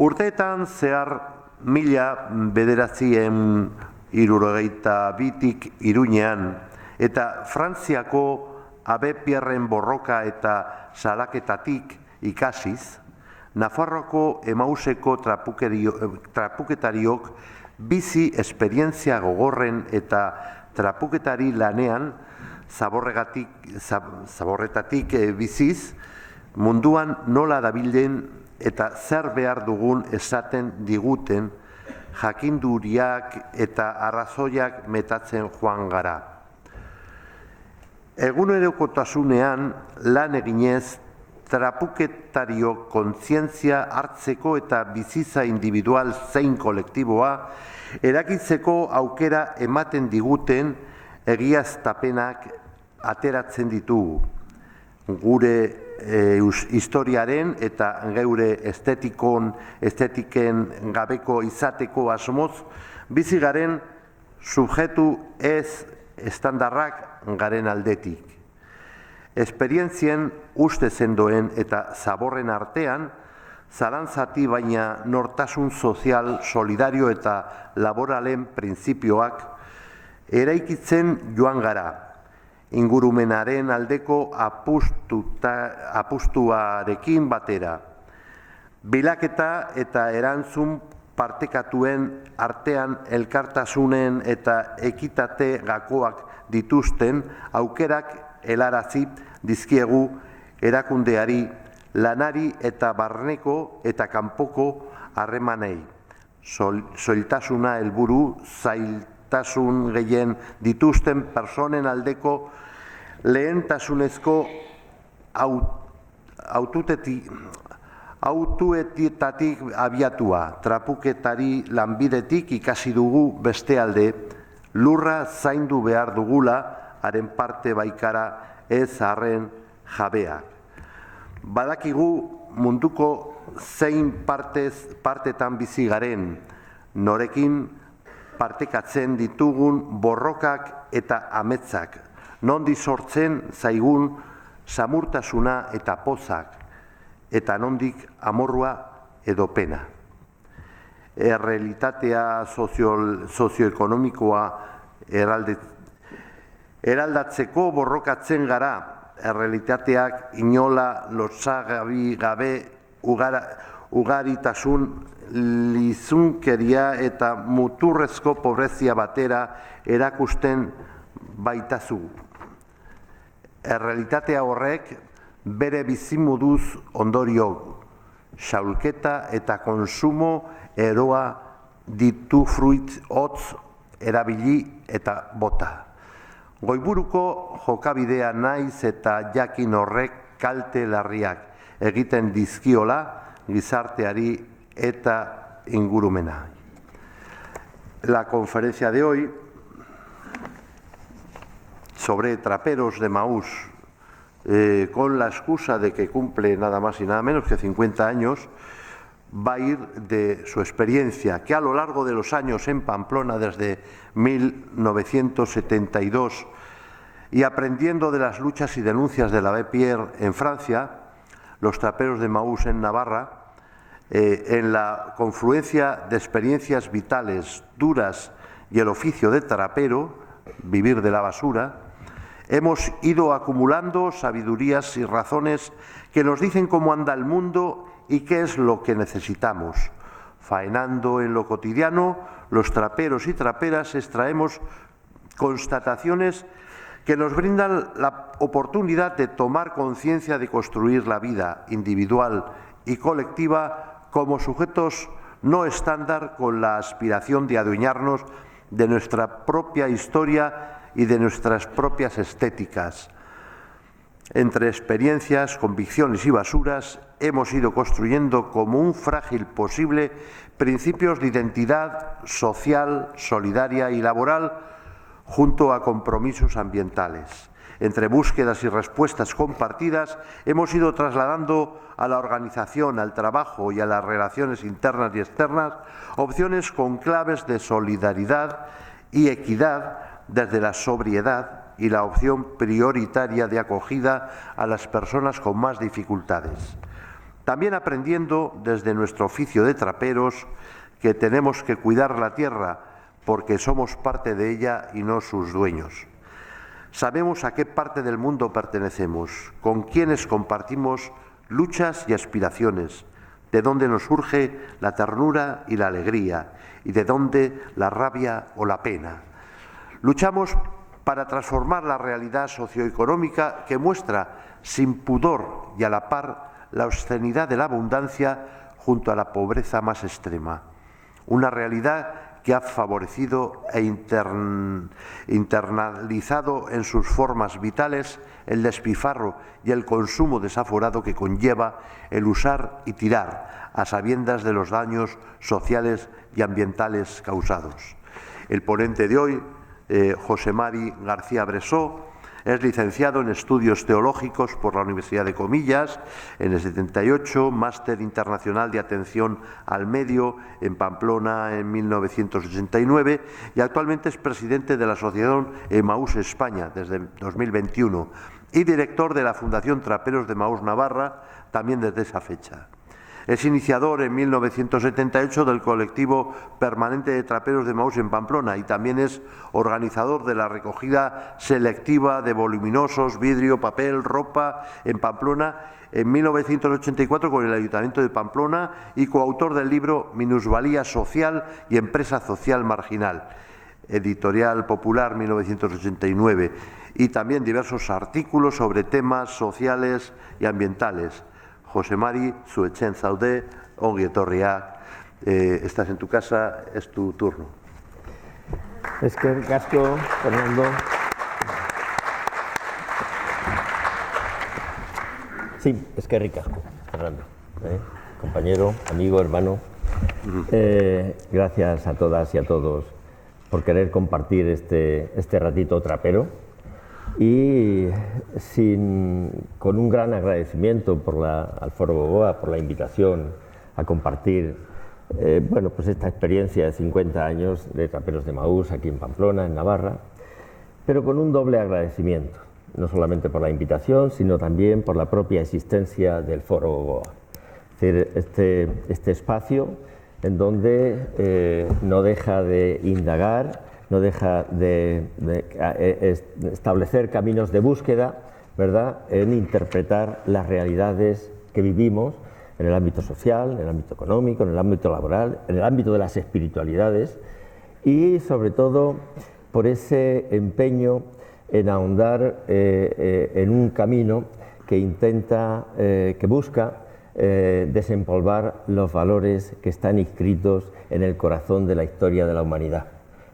Urteetan zehar 1972tik Iruñean eta Frantziako Abe-Pierren borroka eta salaketatik ikasiz, Nafarroako Emauseko trapuketariok bizi esperientzia gogorren eta trapuketari lanean zaborretatik biziz, munduan nola dabilen eta zer behar dugun esaten diguten jakinduriak eta arrazoiak metatzen joan gara. Egunerokotasunean lan eginez, trapuketario kontzientzia hartzeko eta bizitza individual zein kolektiboa erakitzeko aukera ematen diguten egiaztapenak ateratzen ditugu. Gure historiaren eta geure estetiken gabeko izateko asmoz, bizi garen subjektu ez estandarrak garen aldetik. Esperientzien uste zendoen eta zaborren artean, zalantzati baina nortasun sozial, solidario eta laboralen printzipioak eraikitzen joan gara, ingurumenaren aldeko apustuarekin batera. Bilaketa eta erantzun partekatuen artean elkartasunen eta ekitate gakoak dituzten aukerak helarazi dizkiegu erakundeari, lanari eta barneko eta kanpoko harremanei. Soiltasuna helburu, zailtasun gehien dituzten personen aldeko lehentasunezko autuetatik abiatua, trapuketari lanbidetik ikasi dugu beste alde, lurra zaindu behar dugula, haren parte baikara ez harren jabeak. Badakigu munduko zein partetan bizi garen, norekin partekatzen ditugun borrokak eta ametzak, nondi sortzen zaigun samurtasuna eta pozak, eta nondik amorrua edo pena. Errealitatea sozioekonomikoa eraldatzeko borrokatzen gara, errealitateak inola lotsagabi gabe ugaritasun lizunkeria eta muturrezko pobrezia batera erakusten baitazu. Errealitatea horrek bere bizimoduz ondorio, xaulketa eta konsumo eroa ditu fruit hotz erabili eta bota. Goiburuko jokabidea naiz eta jakin horrek kalte larriak egiten dizkiola gizarteari eta ingurumena. La conferencia de hoy sobre traperos de Maús, con la excusa de que cumple nada más y nada menos que 50 años, va a ir de su experiencia, que a lo largo de los años en Pamplona, desde 1972, y aprendiendo de las luchas y denuncias de la Abe-Pierre en Francia, los traperos de Maús en Navarra, en la confluencia de experiencias vitales duras y el oficio de trapero, vivir de la basura, hemos ido acumulando sabidurías y razones que nos dicen cómo anda el mundo y qué es lo que necesitamos. Faenando en lo cotidiano, los traperos y traperas extraemos constataciones que nos brindan la oportunidad de tomar conciencia de construir la vida individual y colectiva como sujetos no estándar, con la aspiración de adueñarnos de nuestra propia historia y de nuestras propias estéticas. Entre experiencias, convicciones y basuras, hemos ido construyendo como un frágil posible principios de identidad social, solidaria y laboral, junto a compromisos ambientales. Entre búsquedas y respuestas compartidas, hemos ido trasladando a la organización, al trabajo y a las relaciones internas y externas opciones con claves de solidaridad y equidad desde la sobriedad y la opción prioritaria de acogida a las personas con más dificultades. También aprendiendo desde nuestro oficio de traperos que tenemos que cuidar la tierra porque somos parte de ella y no sus dueños. Sabemos a qué parte del mundo pertenecemos, con quienes compartimos luchas y aspiraciones, de dónde nos surge la ternura y la alegría, y de dónde la rabia o la pena. Luchamos para transformar la realidad socioeconómica que muestra sin pudor y a la par la obscenidad de la abundancia junto a la pobreza más extrema. Una realidad que ha favorecido e internalizado en sus formas vitales el despilfarro y el consumo desaforado que conlleva el usar y tirar, a sabiendas de los daños sociales y ambientales causados. El ponente de hoy, José Mari García Bressó, es licenciado en Estudios Teológicos por la Universidad de Comillas en el 78, Máster Internacional de Atención al Medio en Pamplona en 1989 y actualmente es presidente de la Asociación Emaús España desde 2021 y director de la Fundación Traperos de Emaús Navarra también desde esa fecha. Es iniciador en 1978 del colectivo permanente de traperos de Emaús en Pamplona y también es organizador de la recogida selectiva de voluminosos, vidrio, papel, ropa en Pamplona en 1984 con el Ayuntamiento de Pamplona y coautor del libro Minusvalía Social y Empresa Social Marginal, Editorial Popular 1989, y también diversos artículos sobre temas sociales y ambientales. José Mari, zuetzen zaude, ongi etorria, estás en tu casa, es tu turno. Eskerrik asko, Fernando. Sí, eskerrik asko, Fernando. Compañero, amigo, hermano. Gracias a todas y a todos por querer compartir este ratito trapero. Y con un gran agradecimiento al Foro Gogoa por la invitación a compartir pues esta experiencia de 50 años de Traperos de Emaús aquí en Pamplona, en Navarra, pero con un doble agradecimiento, no solamente por la invitación, sino también por la propia existencia del Foro Gogoa. Es decir, este espacio en donde no deja de indagar, no deja de establecer caminos de búsqueda, ¿verdad?, en interpretar las realidades que vivimos en el ámbito social, en el ámbito económico, en el ámbito laboral, en el ámbito de las espiritualidades y, sobre todo, por ese empeño en ahondar en un camino que intenta, que busca desempolvar los valores que están inscritos en el corazón de la historia de la humanidad.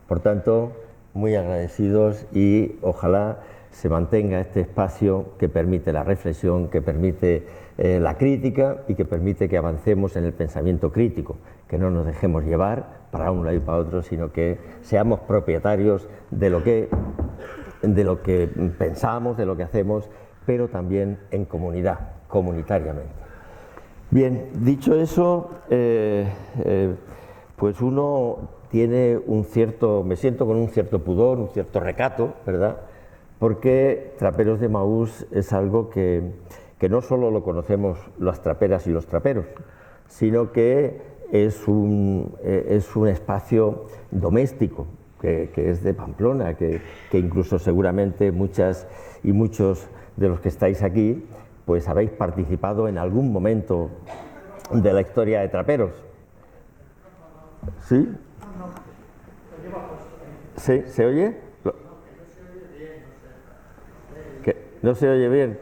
Por tanto, muy agradecidos y ojalá se mantenga este espacio que permite la reflexión, que permite la crítica y que permite que avancemos en el pensamiento crítico, que no nos dejemos llevar para un lado y para otro, sino que seamos propietarios de lo que pensamos, de lo que hacemos, pero también en comunidad, comunitariamente. Bien, dicho eso, pues uno tiene me siento con un cierto pudor, un cierto recato, ¿verdad?, porque Traperos de Emaús es algo que no solo lo conocemos las traperas y los traperos, sino que es un espacio doméstico, que es de Pamplona, que incluso seguramente muchas y muchos de los que estáis aquí pues habéis participado en algún momento de la historia de Traperos. ¿Sí? ¿Sí? ¿Se oye? ¿No se oye bien?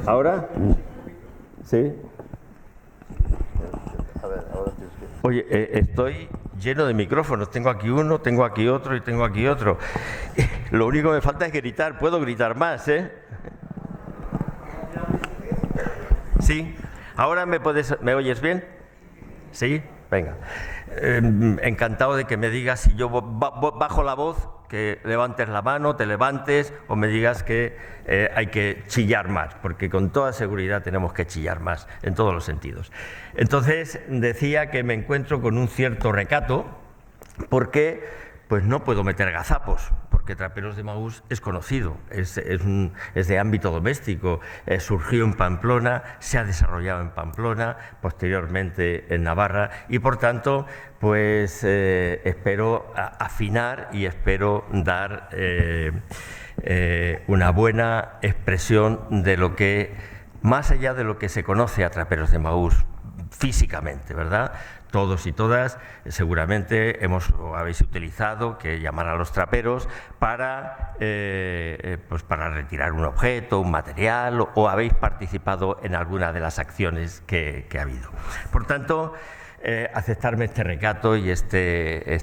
¿Ahora? ¿Sí? Oye, estoy lleno de micrófonos. Tengo aquí uno, tengo aquí otro y tengo aquí otro. Lo único que me falta es gritar. Puedo gritar más, ¿eh? ¿Sí? ¿Ahora me oyes bien? ¿Sí? Venga. Encantado de que me digas, si yo bajo la voz, que levantes la mano, te levantes, o me digas que hay que chillar más, porque con toda seguridad tenemos que chillar más, en todos los sentidos. Entonces, decía que me encuentro con un cierto recato, porque pues no puedo meter gazapos, porque porque Traperos de Maús es conocido, es de ámbito doméstico, surgió en Pamplona, se ha desarrollado en Pamplona, posteriormente en Navarra, y por tanto, pues espero afinar y espero dar una buena expresión de lo que, más allá de lo que se conoce a Traperos de Maús físicamente, ¿verdad? Todos y todas seguramente habéis utilizado que llamar a los traperos para, pues para retirar un objeto, un material, o habéis participado en alguna de las acciones que ha habido. Por tanto, aceptarme este recato y este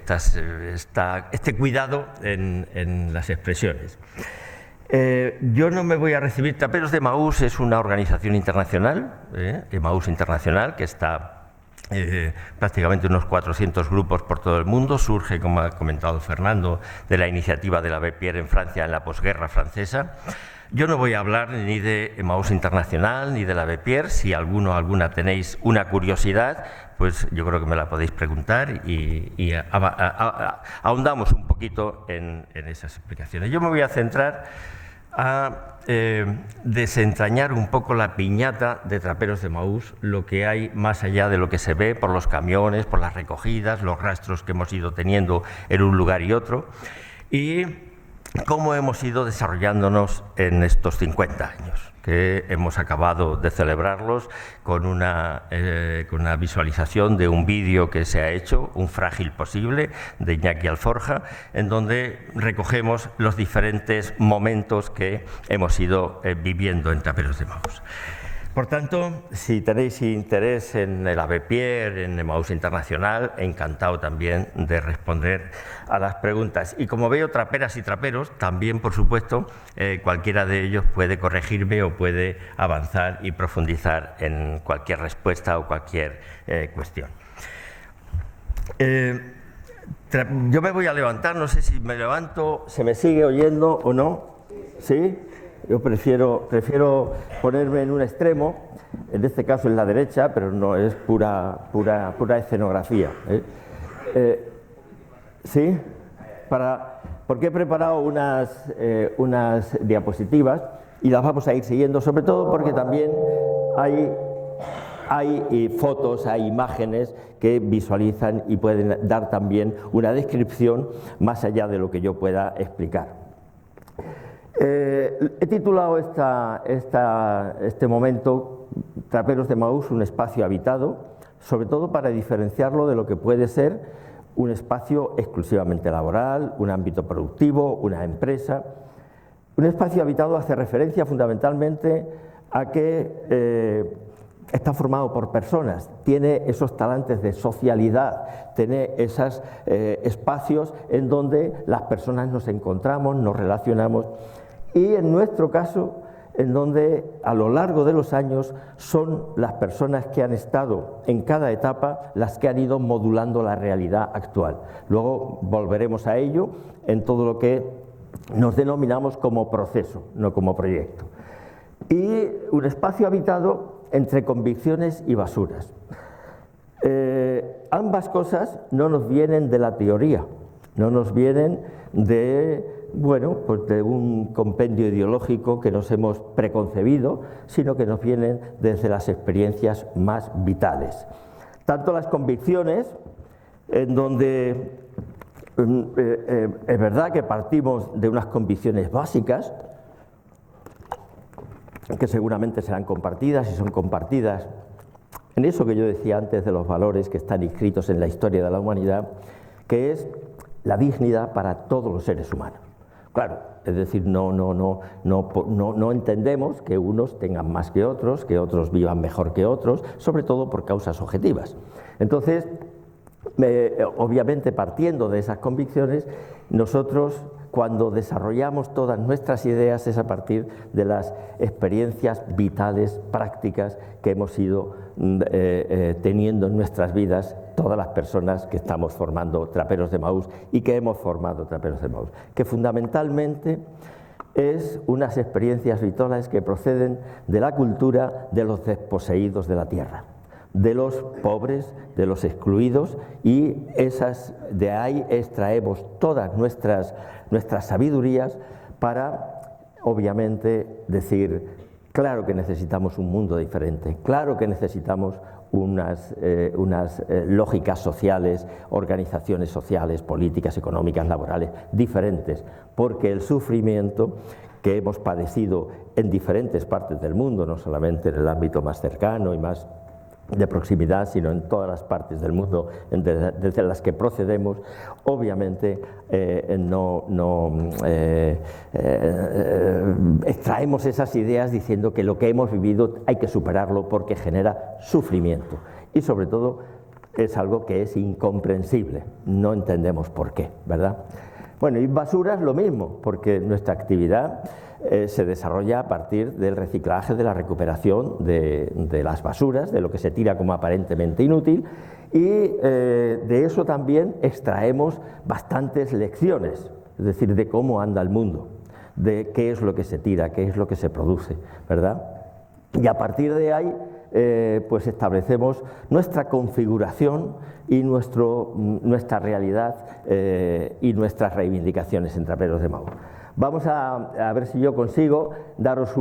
cuidado en las expresiones. Yo no me voy a recibir. Traperos de Maús es una organización internacional, Maús Internacional, que está prácticamente unos 400 grupos por todo el mundo. Surge, como ha comentado Fernando, de la iniciativa de l'Abbé Pierre en Francia en la posguerra francesa. Yo no voy a hablar ni de Maús Internacional ni de l'Abbé Pierre. Si alguna tenéis una curiosidad, pues yo creo que me la podéis preguntar y ahondamos un poquito en esas explicaciones. Yo me voy a centrar a desentrañar un poco la piñata de Traperos de Maús, lo que hay más allá de lo que se ve por los camiones, por las recogidas, los rastros que hemos ido teniendo en un lugar y otro, y cómo hemos ido desarrollándonos en estos 50 años, que hemos acabado de celebrarlos con una visualización de un vídeo que se ha hecho, Un frágil posible, de Iñaki Alforja, en donde recogemos los diferentes momentos que hemos ido viviendo en Traperos de Maús. Por tanto, si tenéis interés en el l'Abbé Pierre, en Maús Internacional, encantado también de responder a las preguntas. Y como veo traperas y traperos, también, por supuesto, cualquiera de ellos puede corregirme o puede avanzar y profundizar en cualquier respuesta o cualquier cuestión. Yo me voy a levantar, no sé si me levanto, ¿se me sigue oyendo o no? ¿Sí? Yo prefiero ponerme en un extremo, en este caso en la derecha, pero no es pura escenografía. ¿Sí? Porque he preparado unas diapositivas y las vamos a ir siguiendo, sobre todo porque también hay fotos, hay imágenes que visualizan y pueden dar también una descripción más allá de lo que yo pueda explicar. He titulado este momento Traperos de Maús, un espacio habitado, sobre todo para diferenciarlo de lo que puede ser un espacio exclusivamente laboral, un ámbito productivo, una empresa. Un espacio habitado hace referencia fundamentalmente a que está formado por personas, tiene esos talantes de socialidad, tiene esos espacios en donde las personas nos encontramos, nos relacionamos, y en nuestro caso, en donde a lo largo de los años son las personas que han estado en cada etapa las que han ido modulando la realidad actual. Luego volveremos a ello en todo lo que nos denominamos como proceso, no como proyecto. Y un espacio habitado entre convicciones y basuras. Ambas cosas no nos vienen de la teoría, no nos vienen de un compendio ideológico que nos hemos preconcebido, sino que nos vienen desde las experiencias más vitales. Tanto las convicciones, en donde es verdad que partimos de unas convicciones básicas, que seguramente serán compartidas y son compartidas en eso que yo decía antes de los valores que están inscritos en la historia de la humanidad, que es la dignidad para todos los seres humanos. Claro, es decir, no entendemos que unos tengan más que otros vivan mejor que otros, sobre todo por causas objetivas. Entonces, obviamente partiendo de esas convicciones, nosotros cuando desarrollamos todas nuestras ideas es a partir de las experiencias vitales, prácticas que hemos ido teniendo en nuestras vidas todas las personas que estamos formando Traperos de Maús y que hemos formado Traperos de Maús, que fundamentalmente es unas experiencias vitales que proceden de la cultura de los desposeídos de la tierra. de los pobres, de los excluidos, y de ahí extraemos todas nuestras sabidurías para, obviamente, decir, claro que necesitamos un mundo diferente, claro que necesitamos unas lógicas sociales, organizaciones sociales, políticas, económicas, laborales, diferentes, porque el sufrimiento que hemos padecido en diferentes partes del mundo, no solamente en el ámbito más cercano y más de proximidad, sino en todas las partes del mundo desde las que procedemos, obviamente extraemos esas ideas diciendo que lo que hemos vivido hay que superarlo porque genera sufrimiento, y sobre todo es algo que es incomprensible, no entendemos por qué, ¿verdad? Bueno, y basuras lo mismo, porque nuestra actividad se desarrolla a partir del reciclaje, de la recuperación de las basuras, de lo que se tira como aparentemente inútil, y de eso también extraemos bastantes lecciones, es decir, de cómo anda el mundo, de qué es lo que se tira, qué es lo que se produce, ¿verdad? Y a partir de ahí pues establecemos nuestra configuración y nuestra realidad y nuestras reivindicaciones en Traperos de Maús. Vamos a ver si yo consigo daros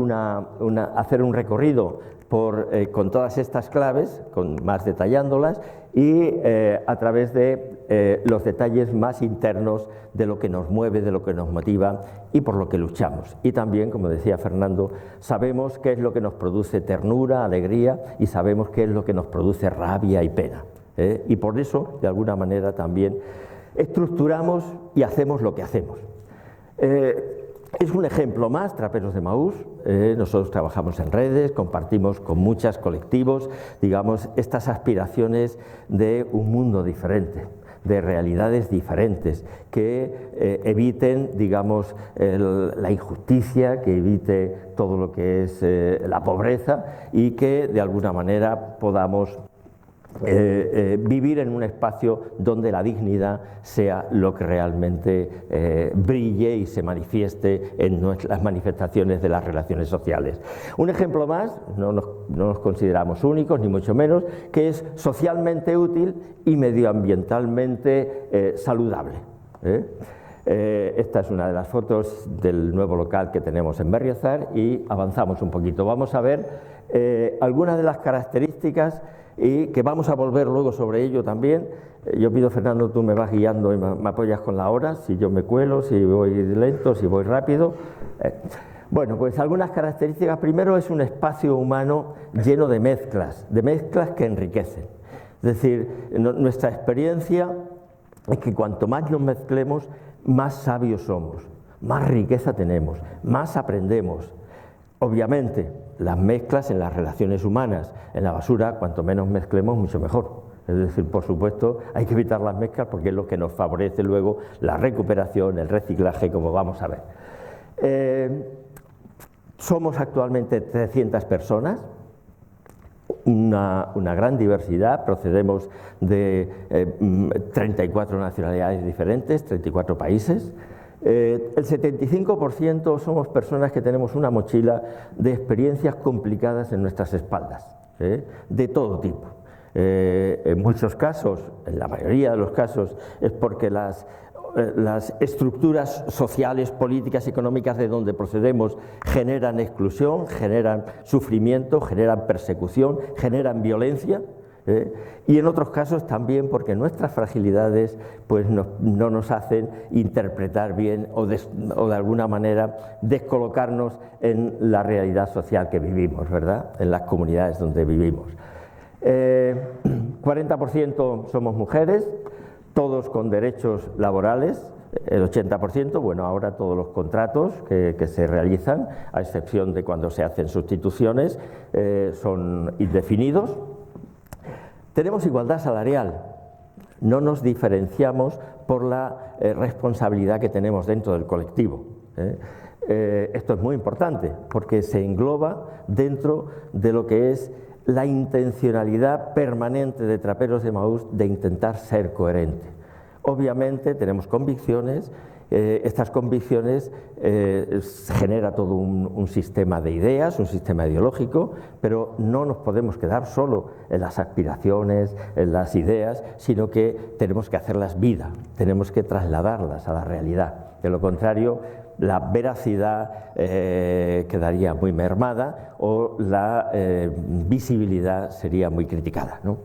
hacer un recorrido con todas estas claves, más detallándolas, y a través de los detalles más internos de lo que nos mueve, de lo que nos motiva y por lo que luchamos. Y también, como decía Fernando, sabemos qué es lo que nos produce ternura, alegría, y sabemos qué es lo que nos produce rabia y pena. Y por eso, de alguna manera, también estructuramos y hacemos lo que hacemos. Es un ejemplo más, Traperos de Maús. Nosotros trabajamos en redes, compartimos con muchos colectivos, digamos, estas aspiraciones de un mundo diferente, de realidades diferentes, que eviten, digamos, la injusticia, que evite todo lo que es la pobreza, y que de alguna manera podamos vivir en un espacio donde la dignidad sea lo que realmente brille y se manifieste en las manifestaciones de las relaciones sociales. Un ejemplo más, no nos consideramos únicos ni mucho menos, que es socialmente útil y medioambientalmente saludable. Esta es una de las fotos del nuevo local que tenemos en Berriozar, y avanzamos un poquito. Vamos a ver algunas de las características, y que vamos a volver luego sobre ello también. Yo pido, Fernando, tú me vas guiando y me apoyas con la hora, si yo me cuelo, si voy lento, si voy rápido. Bueno, pues algunas características. Primero, es un espacio humano lleno de mezclas que enriquecen. Es decir, nuestra experiencia es que cuanto más nos mezclemos, más sabios somos, más riqueza tenemos, más aprendemos. Obviamente, las mezclas en las relaciones humanas, en la basura, cuanto menos mezclemos, mucho mejor. Es decir, por supuesto, hay que evitar las mezclas porque es lo que nos favorece luego la recuperación, el reciclaje, como vamos a ver. Somos actualmente 300 personas, una gran diversidad, procedemos de 34 nacionalidades diferentes, 34 países. El 75% somos personas que tenemos una mochila de experiencias complicadas en nuestras espaldas, de todo tipo. En muchos casos, en la mayoría de los casos, es porque las estructuras sociales, políticas, económicas de donde procedemos generan exclusión, generan sufrimiento, generan persecución, generan violencia. Y en otros casos también porque nuestras fragilidades pues no nos hacen interpretar bien o de alguna manera descolocarnos en la realidad social que vivimos, ¿verdad? En las comunidades donde vivimos. 40% somos mujeres, todos con derechos laborales. El 80%, bueno, ahora todos los contratos que se realizan, a excepción de cuando se hacen sustituciones, son indefinidos. Tenemos igualdad salarial, no nos diferenciamos por la responsabilidad que tenemos dentro del colectivo. Esto es muy importante porque se engloba dentro de lo que es la intencionalidad permanente de Traperos de Maús de intentar ser coherente. Obviamente tenemos convicciones Estas convicciones genera todo un sistema de ideas, un sistema ideológico, pero no nos podemos quedar solo en las aspiraciones, en las ideas, sino que tenemos que hacerlas vida, tenemos que trasladarlas a la realidad. De lo contrario, la veracidad quedaría muy mermada o la visibilidad sería muy criticada, ¿no?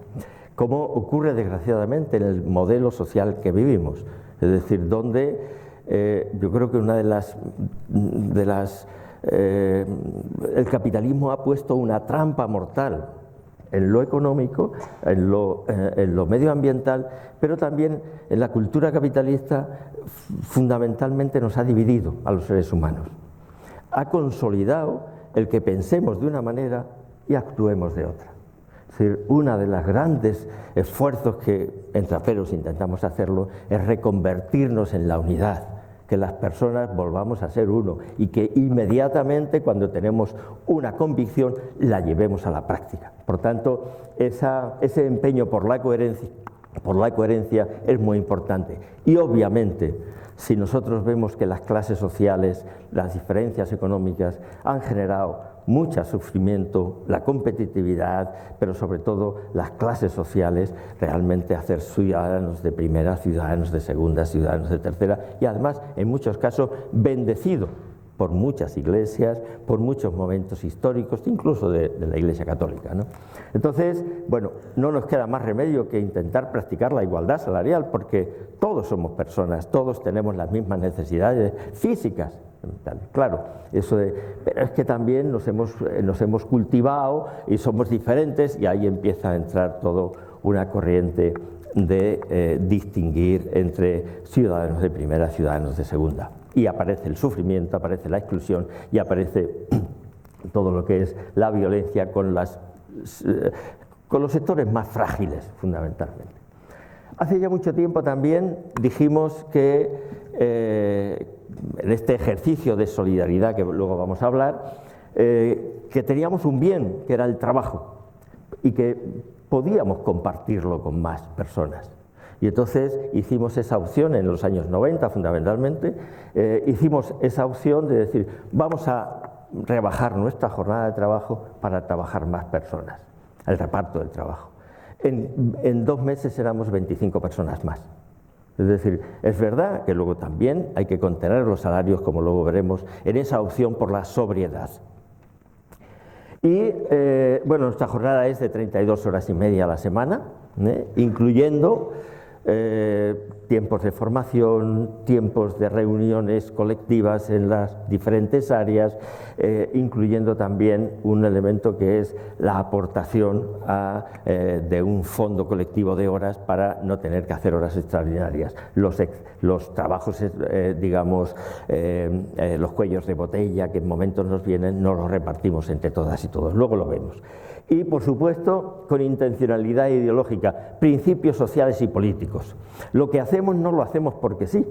Como ocurre desgraciadamente en el modelo social que vivimos, es decir, donde yo creo que una el capitalismo ha puesto una trampa mortal en lo económico, en lo medioambiental, pero también en la cultura capitalista fundamentalmente nos ha dividido a los seres humanos. Ha consolidado el que pensemos de una manera y actuemos de otra. Es decir, uno de los grandes esfuerzos que en Traperos intentamos hacerlo es reconvertirnos en la unidad, que las personas volvamos a ser uno y que inmediatamente cuando tenemos una convicción la llevemos a la práctica. Por tanto, ese empeño por la coherencia es muy importante. Y obviamente, si nosotros vemos que las clases sociales, las diferencias económicas han generado mucho sufrimiento, la competitividad, pero sobre todo las clases sociales, realmente hacer ciudadanos de primera, ciudadanos de segunda, ciudadanos de tercera, y además, en muchos casos, bendecidos por muchas iglesias, por muchos momentos históricos, incluso de la Iglesia Católica, ¿no? Entonces, bueno, no nos queda más remedio que intentar practicar la igualdad salarial, porque todos somos personas, todos tenemos las mismas necesidades físicas. Claro, pero es que también nos hemos cultivado y somos diferentes, y ahí empieza a entrar toda una corriente de distinguir entre ciudadanos de primera, ciudadanos de segunda. Y aparece el sufrimiento, aparece la exclusión y aparece todo lo que es la violencia con los sectores más frágiles, fundamentalmente. Hace ya mucho tiempo también dijimos que en este ejercicio de solidaridad que luego vamos a hablar, que teníamos un bien, que era el trabajo, y que podíamos compartirlo con más personas. Y entonces hicimos esa opción en los años 90 fundamentalmente, hicimos esa opción de decir, vamos a rebajar nuestra jornada de trabajo para trabajar más personas, el reparto del trabajo. En 2 meses éramos 25 personas más. Es decir, es verdad que luego también hay que contener los salarios, como luego veremos, en esa opción por la sobriedad. Y bueno, nuestra jornada es de 32 horas y media a la semana, incluyendo tiempos de formación, tiempos de reuniones colectivas en las diferentes áreas, incluyendo también un elemento que es la aportación de un fondo colectivo de horas para no tener que hacer horas extraordinarias. Los trabajos, digamos, los cuellos de botella que en momentos nos vienen, nos los repartimos entre todas y todos, luego lo vemos. Y, por supuesto, con intencionalidad ideológica, principios sociales y políticos. Lo que hacemos no lo hacemos porque sí,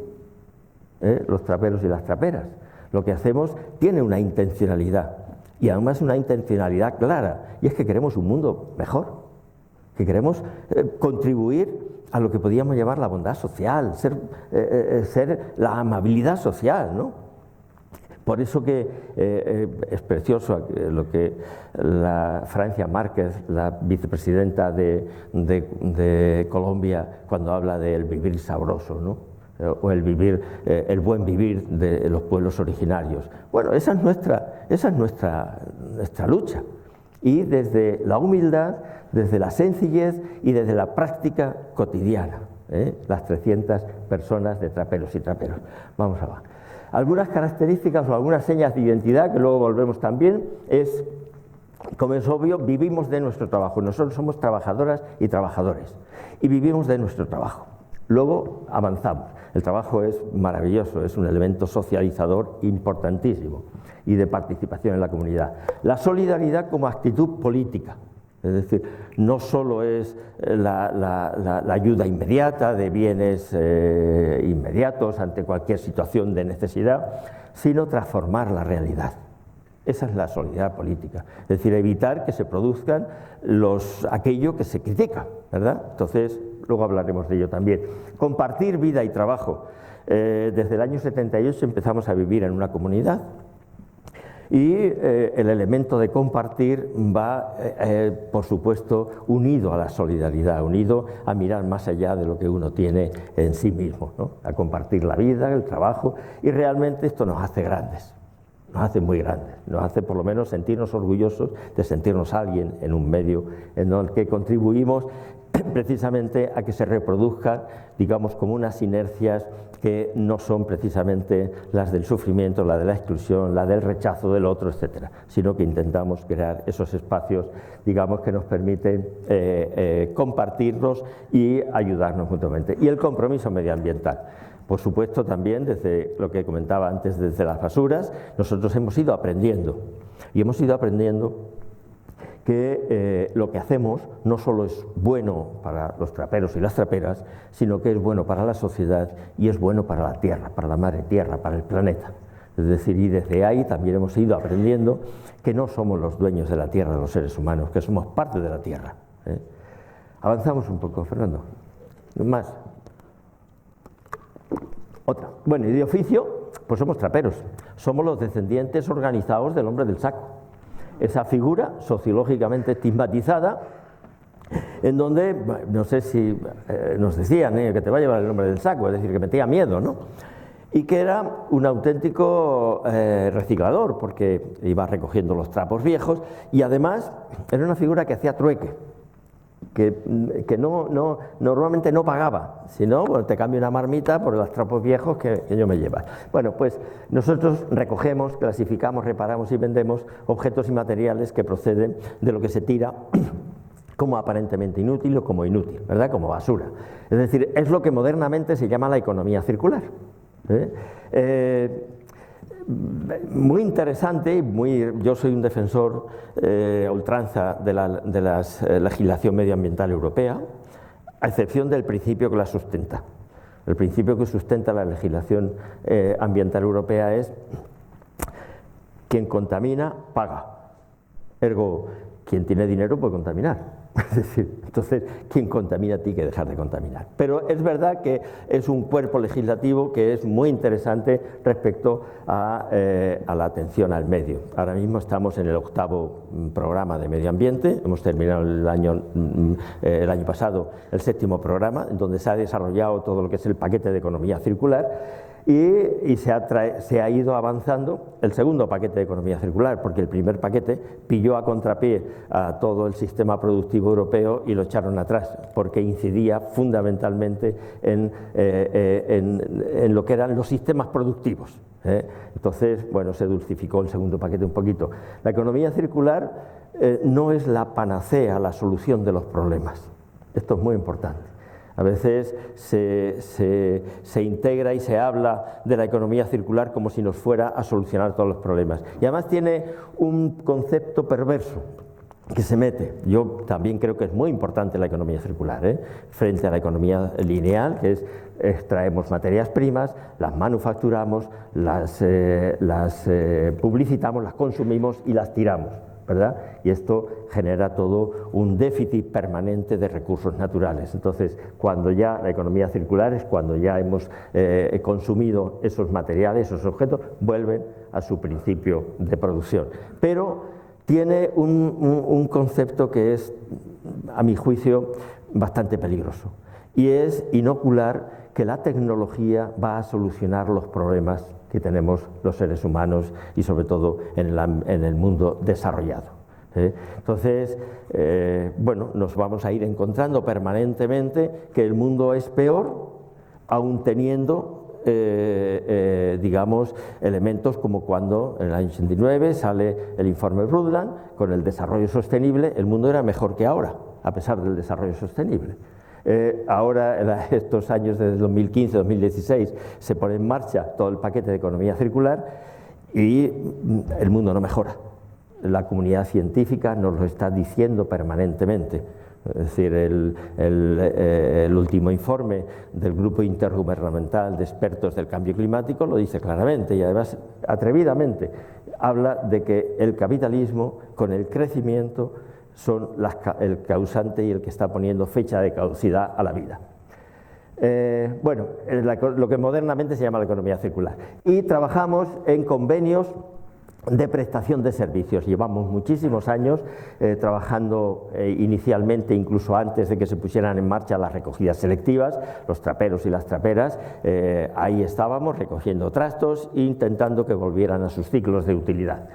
los traperos y las traperas. Lo que hacemos tiene una intencionalidad, y además una intencionalidad clara, y es que queremos un mundo mejor, que queremos contribuir a lo que podríamos llamar la bondad social, ser la amabilidad social, ¿no? Por eso que es precioso lo que la Francia Márquez, la vicepresidenta de Colombia, cuando habla del vivir sabroso, ¿no? O el buen vivir de los pueblos originarios. Bueno, esa es nuestra lucha. Y desde la humildad, desde la sencillez y desde la práctica cotidiana, las 300 personas de traperos y traperos. Vamos a ver. Algunas características o algunas señas de identidad, que luego volvemos también, es, como es obvio, vivimos de nuestro trabajo. Nosotros somos trabajadoras y trabajadores, y vivimos de nuestro trabajo. Luego avanzamos. El trabajo es maravilloso, es un elemento socializador importantísimo y de participación en la comunidad. La solidaridad como actitud política. Es decir, no solo es la ayuda inmediata de bienes inmediatos ante cualquier situación de necesidad, sino transformar la realidad. Esa es la solidaridad política, es decir, evitar que se produzcan aquello que se critica, ¿verdad? Entonces, luego hablaremos de ello también. Compartir vida y trabajo. Desde el año 78 empezamos a vivir en una comunidad y el elemento de compartir va, por supuesto, unido a la solidaridad, unido a mirar más allá de lo que uno tiene en sí mismo, ¿no? A compartir la vida, el trabajo, y realmente esto nos hace grandes. Nos hace muy grandes, nos hace por lo menos sentirnos orgullosos de sentirnos alguien en un medio en el que contribuimos precisamente a que se reproduzcan, digamos, como unas inercias que no son precisamente las del sufrimiento, la de la exclusión, la del rechazo del otro, etcétera, sino que intentamos crear esos espacios, digamos, que nos permiten compartirlos y ayudarnos mutuamente. Y el compromiso medioambiental. Por supuesto, también, desde lo que comentaba antes, desde las basuras, nosotros hemos ido aprendiendo. Y hemos ido aprendiendo que lo que hacemos no solo es bueno para los traperos y las traperas, sino que es bueno para la sociedad y es bueno para la tierra, para la madre tierra, para el planeta. Es decir, y desde ahí también hemos ido aprendiendo que no somos los dueños de la tierra, los seres humanos, que somos parte de la tierra. Avanzamos un poco, Fernando. Más. Otra. Bueno, y de oficio, pues somos traperos. Somos los descendientes organizados del hombre del saco. Esa figura sociológicamente estigmatizada, en donde, no sé si nos decían que te va a llevar el hombre del saco, es decir, que metía miedo, ¿no? Y que era un auténtico reciclador, porque iba recogiendo los trapos viejos y además era una figura que hacía trueque. Que normalmente no pagaba, sino bueno, te cambio una marmita por los trapos viejos que yo me lleva. Bueno, pues nosotros recogemos, clasificamos, reparamos y vendemos objetos y materiales que proceden de lo que se tira como aparentemente inútil o como inútil, ¿verdad? Como basura. Es decir, es lo que modernamente se llama la economía circular. Muy interesante, yo soy un defensor a ultranza de la legislación medioambiental europea, a excepción del principio que la sustenta. El principio que sustenta la legislación ambiental europea es quien contamina, paga. Ergo, quien tiene dinero puede contaminar. Es decir, entonces, quien contamina tiene que dejar de contaminar. Pero es verdad que es un cuerpo legislativo que es muy interesante respecto a la atención al medio. Ahora mismo estamos en el 8º programa de medio ambiente, hemos terminado el año pasado el 7º programa, en donde se ha desarrollado todo lo que es el paquete de economía circular. Y se ha ido avanzando el segundo paquete de economía circular, porque el primer paquete pilló a contrapié a todo el sistema productivo europeo y lo echaron atrás, porque incidía fundamentalmente en lo que eran los sistemas productivos. Entonces, bueno, se dulcificó el segundo paquete un poquito. La economía circular no es la panacea, la solución de los problemas. Esto es muy importante. A veces se integra y se habla de la economía circular como si nos fuera a solucionar todos los problemas. Y además tiene un concepto perverso que se mete. Yo también creo que es muy importante la economía circular, frente a la economía lineal, que es extraemos materias primas, las manufacturamos, las publicitamos, las consumimos y las tiramos, ¿verdad? Y esto genera todo un déficit permanente de recursos naturales. Entonces, cuando ya la economía circular es cuando ya hemos consumido esos materiales, esos objetos, vuelven a su principio de producción. Pero tiene un concepto que es, a mi juicio, bastante peligroso, y es inocular que la tecnología va a solucionar los problemas que tenemos los seres humanos y sobre todo en el mundo desarrollado. Entonces, bueno, nos vamos a ir encontrando permanentemente que el mundo es peor, aún teniendo, digamos, elementos como cuando en el año 89 sale el informe Brundtland con el desarrollo sostenible. El mundo era mejor que ahora, a pesar del desarrollo sostenible. Ahora, en estos años desde 2015-2016, se pone en marcha todo el paquete de economía circular y el mundo no mejora. La comunidad científica nos lo está diciendo permanentemente. Es decir, el último informe del Grupo Intergubernamental de Expertos del Cambio Climático lo dice claramente y además atrevidamente. Habla de que el capitalismo, con el crecimiento, son el causante y el que está poniendo fecha de caducidad a la vida. Bueno, lo que modernamente se llama la economía circular. Y trabajamos en convenios de prestación de servicios. Llevamos muchísimos años trabajando inicialmente, incluso antes de que se pusieran en marcha las recogidas selectivas, los traperos y las traperas, ahí estábamos recogiendo trastos e intentando que volvieran a sus ciclos de utilidad.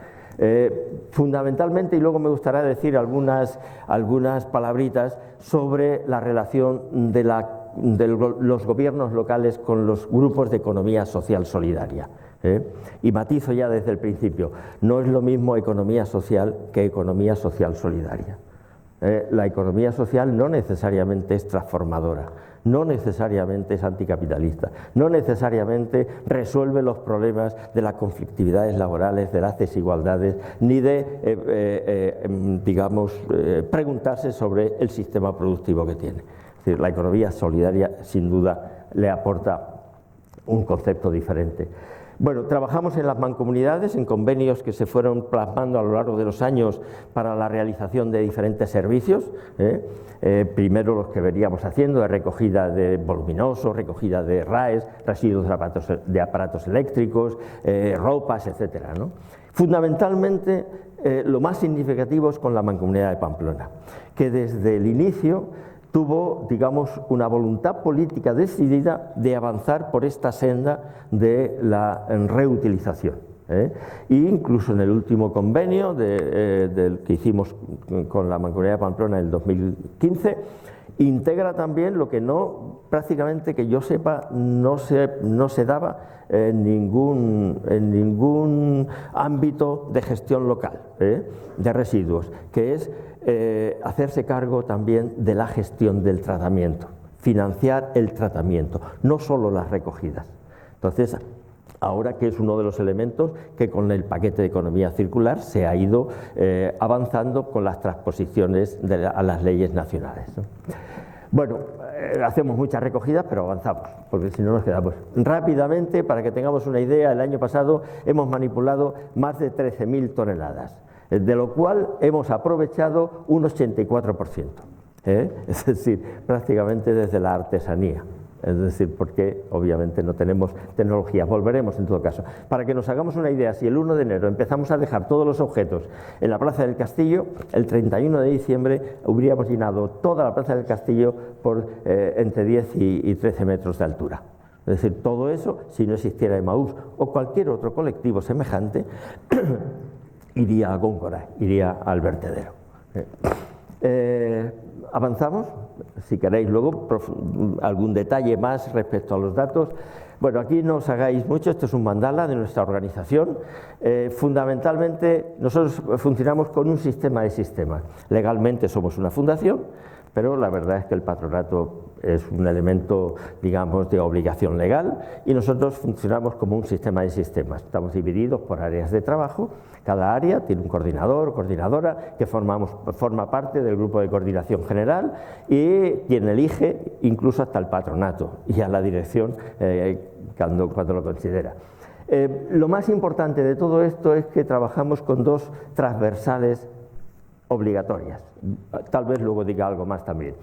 Fundamentalmente, y luego me gustaría decir algunas palabritas sobre la relación de los gobiernos locales con los grupos de economía social solidaria. Y matizo ya desde el principio, no es lo mismo economía social que economía social solidaria. La economía social no necesariamente es transformadora, no necesariamente es anticapitalista, no necesariamente resuelve los problemas de las conflictividades laborales, de las desigualdades, ni de, preguntarse sobre el sistema productivo que tiene. Es decir, la economía solidaria, sin duda, le aporta un concepto diferente. Bueno, trabajamos en las mancomunidades, en convenios que se fueron plasmando a lo largo de los años para la realización de diferentes servicios. Primero los que veníamos haciendo de recogida de voluminosos, recogida de RAEs, residuos de aparatos eléctricos, ropas, etcétera, ¿no? Fundamentalmente, lo más significativo es con la Mancomunidad de Pamplona, que desde el inicio tuvo, digamos, una voluntad política decidida de avanzar por esta senda de la reutilización. E incluso en el último convenio del que hicimos con la Mancomunidad de Pamplona en el 2015, integra también lo que prácticamente que yo sepa, no se daba en ningún ámbito de gestión local de residuos, que es hacerse cargo también de la gestión del tratamiento, financiar el tratamiento, no solo las recogidas. Entonces, ahora que es uno de los elementos que con el paquete de economía circular se ha ido avanzando con las transposiciones a las leyes nacionales, ¿no? Bueno, hacemos muchas recogidas, pero avanzamos, porque si no nos quedamos. Rápidamente, para que tengamos una idea, el año pasado hemos manipulado más de 13.000 toneladas, de lo cual hemos aprovechado un 84%, es decir, prácticamente desde la artesanía. Es decir, porque obviamente no tenemos tecnología. Volveremos en todo caso. Para que nos hagamos una idea, si el 1 de enero empezamos a dejar todos los objetos en la Plaza del Castillo, el 31 de diciembre habríamos llenado toda la Plaza del Castillo por entre 10 y 13 metros de altura. Es decir, todo eso, si no existiera Emaús o cualquier otro colectivo semejante, iría a Góngora, iría al vertedero. Avanzamos, si queréis luego algún detalle más respecto a los datos. Bueno, aquí no os hagáis mucho, esto es un mandala de nuestra organización. Fundamentalmente nosotros funcionamos con un sistema de sistemas. Legalmente somos una fundación, pero la verdad es que el patronato es un elemento, digamos, de obligación legal y nosotros funcionamos como un sistema de sistemas. Estamos divididos por áreas de trabajo. Cada área tiene un coordinador o coordinadora que forma parte del grupo de coordinación general y quien elige incluso hasta el patronato y a la dirección cuando lo considera. Lo más importante de todo esto es que trabajamos con dos transversales obligatorias. Tal vez luego diga algo más también.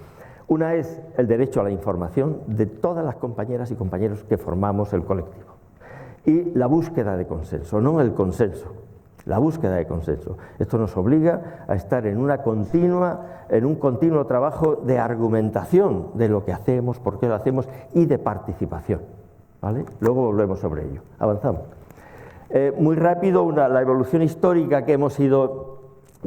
Una es el derecho a la información de todas las compañeras y compañeros que formamos el colectivo. Y la búsqueda de consenso, no el consenso, la búsqueda de consenso. Esto nos obliga a estar en un continuo trabajo de argumentación de lo que hacemos, por qué lo hacemos y de participación, ¿vale? Luego volvemos sobre ello. Avanzamos. Muy rápido, la evolución histórica que hemos ido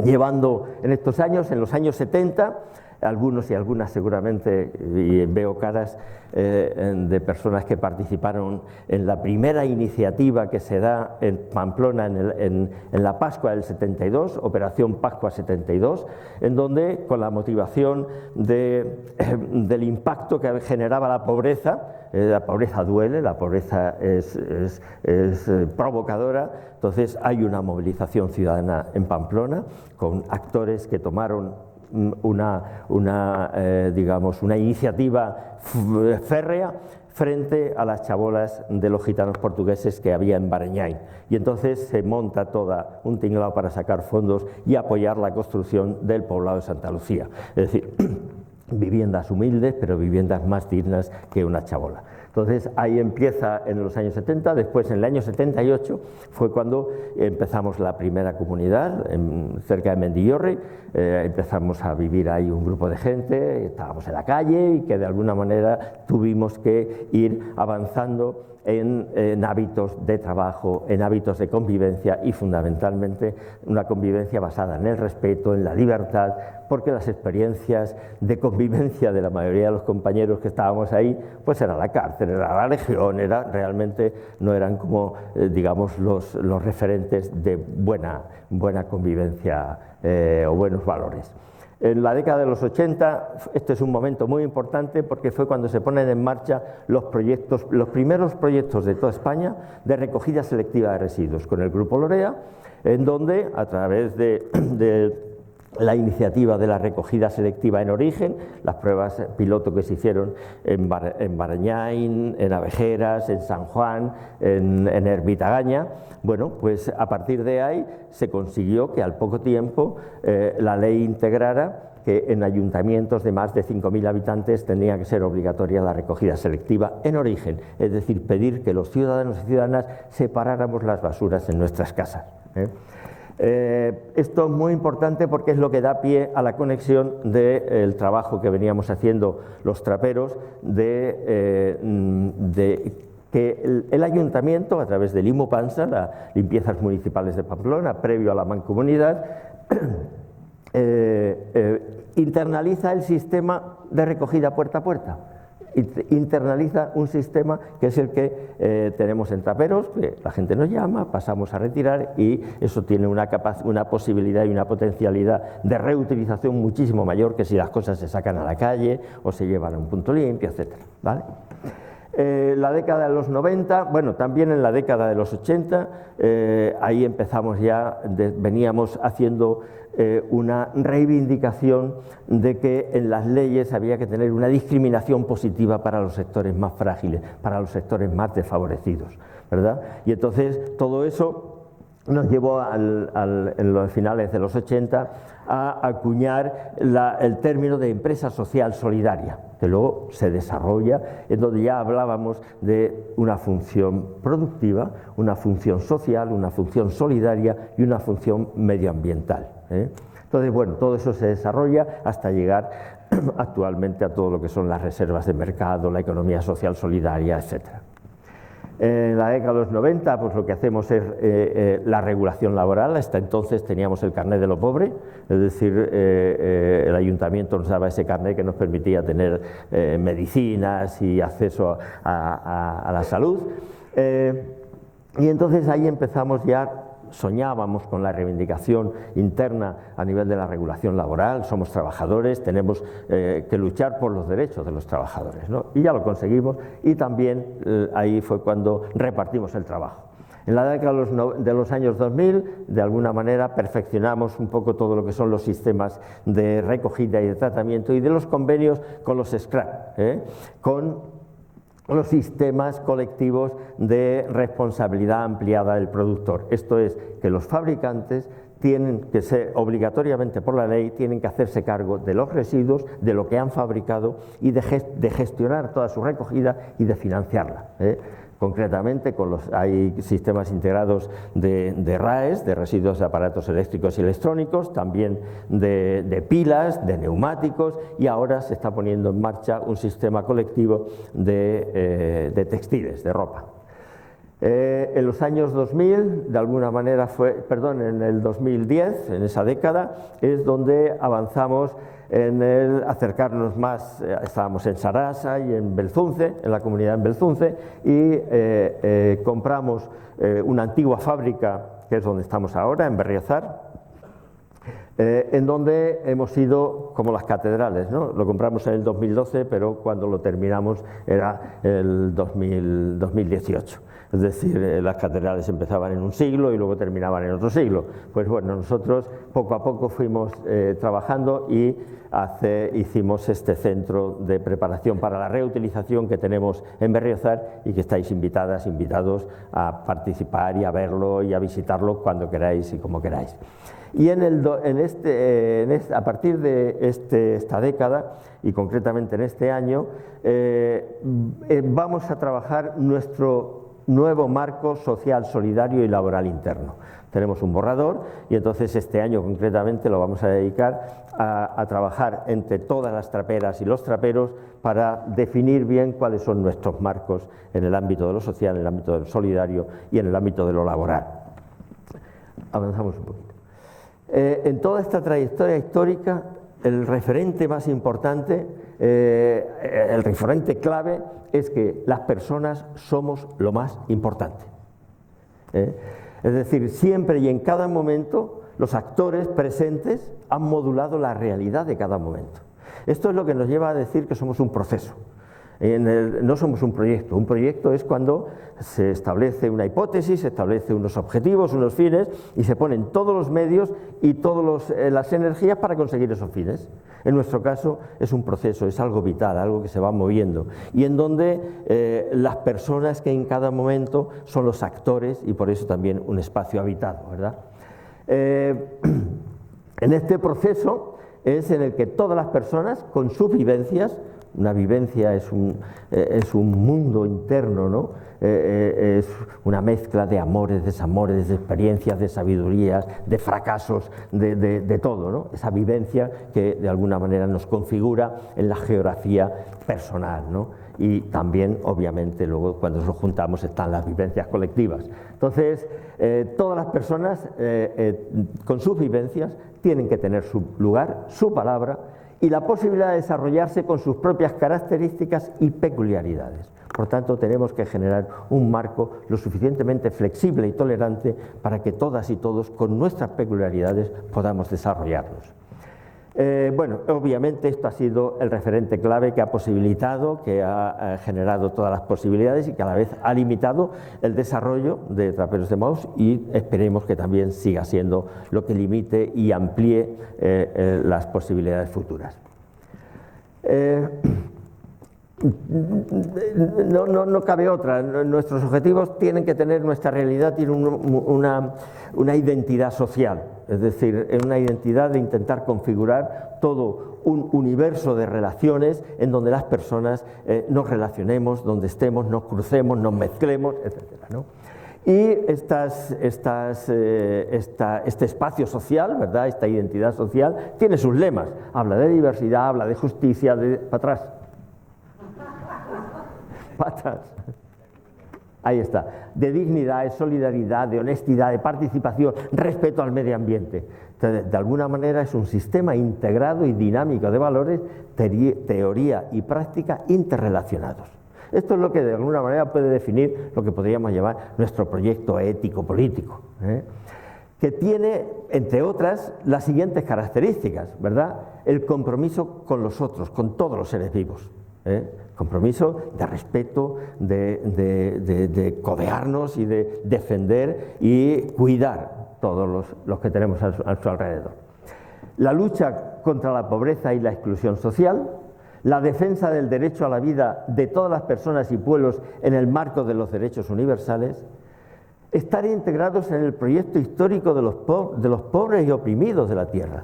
llevando en estos años, en los años 70, algunos y algunas seguramente, y veo caras de personas que participaron en la primera iniciativa que se da en Pamplona en la Pascua del 72, Operación Pascua 72, en donde con la motivación del impacto que generaba la pobreza duele, la pobreza es provocadora, entonces hay una movilización ciudadana en Pamplona con actores que tomaron una iniciativa férrea frente a las chabolas de los gitanos portugueses que había en Barañáin. Y entonces se monta toda un tinglao para sacar fondos y apoyar la construcción del poblado de Santa Lucía. Es decir, viviendas humildes, pero viviendas más dignas que una chabola. Entonces ahí empieza en los años 70, después en el año 78 fue cuando empezamos la primera comunidad cerca de Mendillorri, empezamos a vivir ahí un grupo de gente, estábamos en la calle y que de alguna manera tuvimos que ir avanzando en hábitos de trabajo, en hábitos de convivencia y fundamentalmente una convivencia basada en el respeto, en la libertad, porque las experiencias de convivencia de la mayoría de los compañeros que estábamos ahí, pues era la cárcel, era la legión, realmente no eran como, digamos, los referentes de buena convivencia o buenos valores. En la década de los 80, este es un momento muy importante porque fue cuando se ponen en marcha los primeros proyectos de toda España de recogida selectiva de residuos con el Grupo Lorea, en donde a través de la iniciativa de la recogida selectiva en origen, las pruebas piloto que se hicieron en Barañáin, en Avejeras, en San Juan, en Ermita-Gaña, bueno, pues a partir de ahí se consiguió que al poco tiempo la ley integrara que en ayuntamientos de más de 5.000 habitantes tenía que ser obligatoria la recogida selectiva en origen, es decir, pedir que los ciudadanos y ciudadanas separáramos las basuras en nuestras casas. Esto es muy importante porque es lo que da pie a la conexión del trabajo que veníamos haciendo los traperos de que el ayuntamiento, a través del IMU PANSA, las limpiezas municipales de Pamplona, previo a la mancomunidad, internaliza el sistema de recogida puerta a puerta. Internaliza un sistema que es el que tenemos en traperos, que la gente nos llama, pasamos a retirar y eso tiene una posibilidad y una potencialidad de reutilización muchísimo mayor que si las cosas se sacan a la calle o se llevan a un punto limpio, etc. ¿Vale? La década de los 90, bueno, también en la década de los 80, ahí empezamos ya, veníamos haciendo una reivindicación de que en las leyes había que tener una discriminación positiva para los sectores más frágiles, para los sectores más desfavorecidos, ¿verdad? Y entonces todo eso nos llevó en los finales de los 80 a acuñar el término de empresa social solidaria, que luego se desarrolla, en donde ya hablábamos de una función productiva, una función social, una función solidaria y una función medioambiental. Entonces, bueno, todo eso se desarrolla hasta llegar actualmente a todo lo que son las reservas de mercado, la economía social solidaria, etcétera. En la década de los 90, pues lo que hacemos es la regulación laboral. Hasta entonces teníamos el carnet de lo pobre, es decir, el ayuntamiento nos daba ese carnet que nos permitía tener medicinas y acceso a la salud. Y entonces ahí empezamos ya. Soñábamos con la reivindicación interna a nivel de la regulación laboral, somos trabajadores, tenemos que luchar por los derechos de los trabajadores, ¿no? Y ya lo conseguimos y también ahí fue cuando repartimos el trabajo. En la década de los años 2000, de alguna manera, perfeccionamos un poco todo lo que son los sistemas de recogida y de tratamiento y de los convenios con los SCRAP, con los sistemas colectivos de responsabilidad ampliada del productor. Esto es, que los fabricantes tienen que ser, obligatoriamente por la ley, tienen que hacerse cargo de los residuos, de lo que han fabricado y de gestionar toda su recogida y de financiarla. Concretamente, hay sistemas integrados de RAEs, de residuos de aparatos eléctricos y electrónicos, también de pilas, de neumáticos, y ahora se está poniendo en marcha un sistema colectivo de textiles, de ropa. En los años 2000, de alguna manera en el 2010, en esa década, es donde avanzamos en el acercarnos más. Estábamos en Sarasa y en Belzunce, en la comunidad en Belzunce, y compramos una antigua fábrica, que es donde estamos ahora, en Berriozar, en donde hemos sido como las catedrales, ¿no? Lo compramos en el 2012, pero cuando lo terminamos era el 2018. Es decir, las catedrales empezaban en un siglo y luego terminaban en otro siglo. Pues bueno, nosotros poco a poco fuimos trabajando y hicimos este centro de preparación para la reutilización que tenemos en Berriozar y que estáis invitadas, invitados a participar y a verlo y a visitarlo cuando queráis y como queráis. Y a partir de esta década, y concretamente en este año, vamos a trabajar nuestro nuevo marco social, solidario y laboral interno. Tenemos un borrador y entonces este año concretamente lo vamos a dedicar a trabajar entre todas las traperas y los traperos para definir bien cuáles son nuestros marcos en el ámbito de lo social, en el ámbito de lo solidario y en el ámbito de lo laboral. Avanzamos un poquito. En toda esta trayectoria histórica, el referente más importante, el referente clave, es que las personas somos lo más importante. Es decir, siempre y en cada momento los actores presentes han modulado la realidad de cada momento. Esto es lo que nos lleva a decir que somos un proceso. No somos un proyecto. Un proyecto es cuando se establece una hipótesis, se establece unos objetivos, unos fines y se ponen todos los medios y todas las energías para conseguir esos fines. En nuestro caso es un proceso, es algo vital, algo que se va moviendo y en donde las personas que en cada momento son los actores y por eso también un espacio habitado, ¿verdad? En este proceso es en el que todas las personas con sus vivencias, una vivencia es un mundo interno, ¿no? Es una mezcla de amores, desamores, de experiencias, de sabidurías, de fracasos, de todo, ¿no? Esa vivencia que de alguna manera nos configura en la geografía personal, ¿no? Y también, obviamente, luego cuando nos juntamos están las vivencias colectivas. Entonces, todas las personas con sus vivencias tienen que tener su lugar, su palabra, y la posibilidad de desarrollarse con sus propias características y peculiaridades. Por tanto, tenemos que generar un marco lo suficientemente flexible y tolerante para que todas y todos, con nuestras peculiaridades, podamos desarrollarnos. Bueno, obviamente esto ha sido el referente clave que ha posibilitado, que ha generado todas las posibilidades y que a la vez ha limitado el desarrollo de Traperos de Maús y esperemos que también siga siendo lo que limite y amplíe las posibilidades futuras. No cabe otra. Nuestros objetivos tienen que tener, nuestra realidad tiene una identidad social, es decir, una identidad de intentar configurar todo un universo de relaciones en donde las personas nos relacionemos, donde estemos, nos crucemos, nos mezclemos, etcétera, ¿no? Y este espacio social, ¿verdad? Esta identidad social tiene sus lemas, habla de diversidad, habla de justicia, para atrás. Patas. Ahí está, de dignidad, de solidaridad, de honestidad, de participación, respeto al medio ambiente. Entonces, de alguna manera es un sistema integrado y dinámico de valores, teoría y práctica interrelacionados. Esto es lo que de alguna manera puede definir lo que podríamos llamar nuestro proyecto ético-político, que tiene, entre otras, las siguientes características, ¿verdad? El compromiso con los otros, con todos los seres vivos. Compromiso de respeto, de codearnos y de defender y cuidar todos los que tenemos a su alrededor. La lucha contra la pobreza y la exclusión social, la defensa del derecho a la vida de todas las personas y pueblos en el marco de los derechos universales, estar integrados en el proyecto histórico de los pobres y oprimidos de la tierra.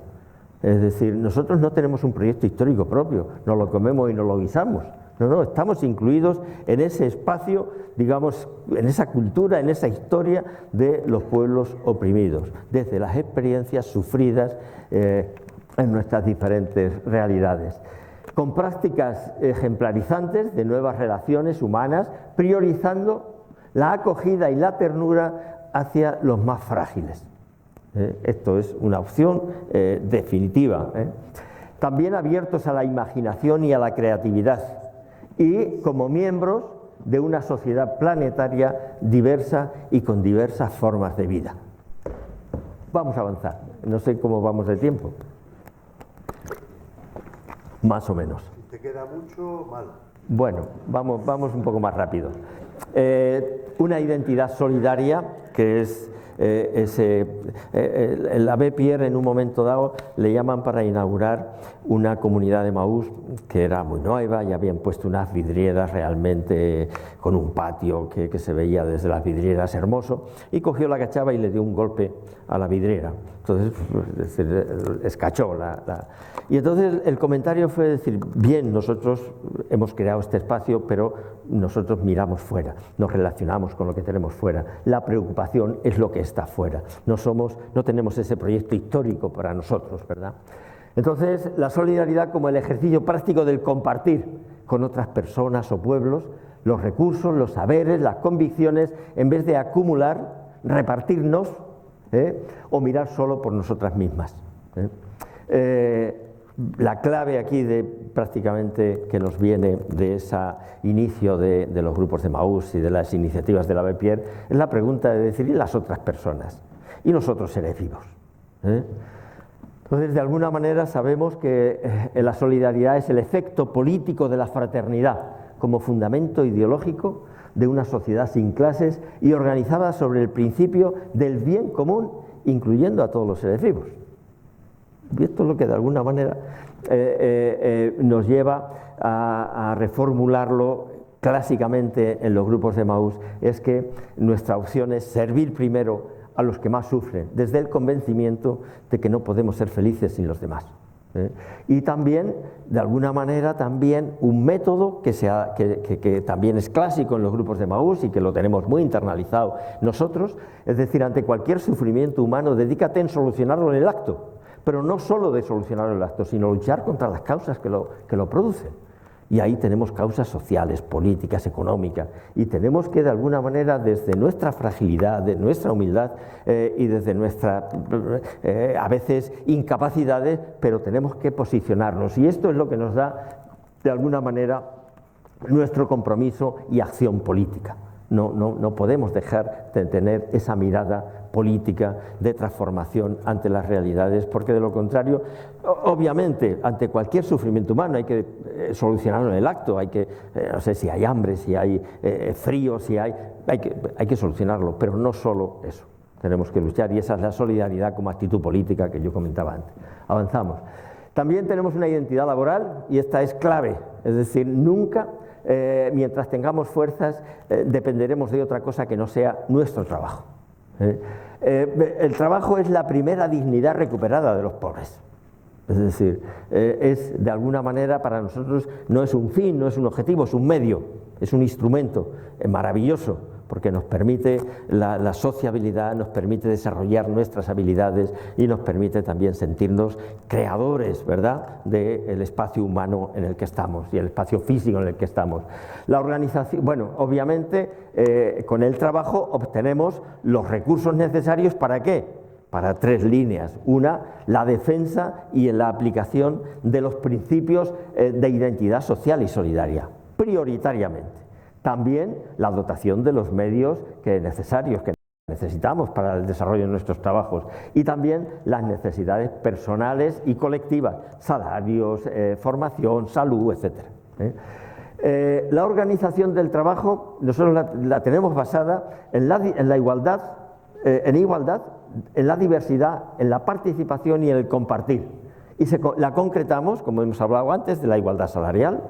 Es decir, nosotros no tenemos un proyecto histórico propio, nos lo comemos y nos lo guisamos. No, estamos incluidos en ese espacio, digamos, en esa cultura, en esa historia de los pueblos oprimidos, desde las experiencias sufridas en nuestras diferentes realidades, con prácticas ejemplarizantes de nuevas relaciones humanas, priorizando la acogida y la ternura hacia los más frágiles. Esto es una opción definitiva. También abiertos a la imaginación y a la creatividad y como miembros de una sociedad planetaria diversa y con diversas formas de vida. Vamos a avanzar. No sé cómo vamos de tiempo. Más o menos. ¿Te queda mucho? Mal. Bueno, vamos un poco más rápido. Una identidad solidaria que es el Abbé Pierre en un momento dado le llaman para inaugurar una comunidad de Maús que era muy nueva y habían puesto unas vidrieras realmente con un patio que se veía desde las vidrieras hermoso, y cogió la cachava y le dio un golpe a la vidriera. Entonces escachó y entonces el comentario fue decir: bien, nosotros hemos creado este espacio, pero nosotros miramos fuera, nos relacionamos con lo que tenemos fuera, la preocupación es lo que está fuera, no tenemos ese proyecto histórico para nosotros, ¿verdad? Entonces la solidaridad como el ejercicio práctico del compartir con otras personas o pueblos los recursos, los saberes, las convicciones, en vez de acumular, repartirnos, o mirar solo por nosotras mismas. La clave aquí prácticamente que nos viene de ese inicio de los grupos de Maús y de las iniciativas de l'Abbé Pierre es la pregunta de decir: ¿y las otras personas? ¿Y nosotros seres vivos? Entonces, de alguna manera sabemos que la solidaridad es el efecto político de la fraternidad como fundamento ideológico de una sociedad sin clases y organizada sobre el principio del bien común, incluyendo a todos los seres vivos. Y esto es lo que de alguna manera nos lleva a reformularlo clásicamente en los grupos de Maús, es que nuestra opción es servir primero a los que más sufren, desde el convencimiento de que no podemos ser felices sin los demás. Y también, de alguna manera, también un método que también es clásico en los grupos de Maús y que lo tenemos muy internalizado nosotros, es decir, ante cualquier sufrimiento humano, dedícate en solucionarlo en el acto, pero no solo de solucionarlo en el acto, sino luchar contra las causas que lo producen. Y ahí tenemos causas sociales, políticas, económicas, y tenemos que de alguna manera desde nuestra fragilidad, de nuestra humildad y desde nuestra a veces incapacidades, pero tenemos que posicionarnos, y esto es lo que nos da de alguna manera nuestro compromiso y acción política. No podemos dejar de tener esa mirada política de transformación ante las realidades, porque de lo contrario, obviamente, ante cualquier sufrimiento humano hay que solucionarlo en el acto, hay que, no sé, si hay hambre, si hay frío, hay que solucionarlo, pero no solo eso, tenemos que luchar, y esa es la solidaridad como actitud política que yo comentaba antes. Avanzamos. También tenemos una identidad laboral, y esta es clave, es decir, nunca mientras tengamos fuerzas dependeremos de otra cosa que no sea nuestro trabajo. El trabajo es la primera dignidad recuperada de los pobres. Es decir, es de alguna manera para nosotros no es un fin, no es un objetivo, es un medio, es un instrumento maravilloso, porque nos permite la sociabilidad, nos permite desarrollar nuestras habilidades y nos permite también sentirnos creadores, ¿verdad?, del espacio humano en el que estamos y el espacio físico en el que estamos. La organización, bueno, obviamente con el trabajo obtenemos los recursos necesarios ¿para qué? Para tres líneas. Una, la defensa y la aplicación de los principios de identidad social y solidaria, prioritariamente. También la dotación de los medios necesarios que necesitamos para el desarrollo de nuestros trabajos, y también las necesidades personales y colectivas, salarios, formación, salud, etc. La organización del trabajo nosotros la tenemos basada en la igualdad, en la diversidad, en la participación y en el compartir, y la concretamos, como hemos hablado antes, de la igualdad salarial,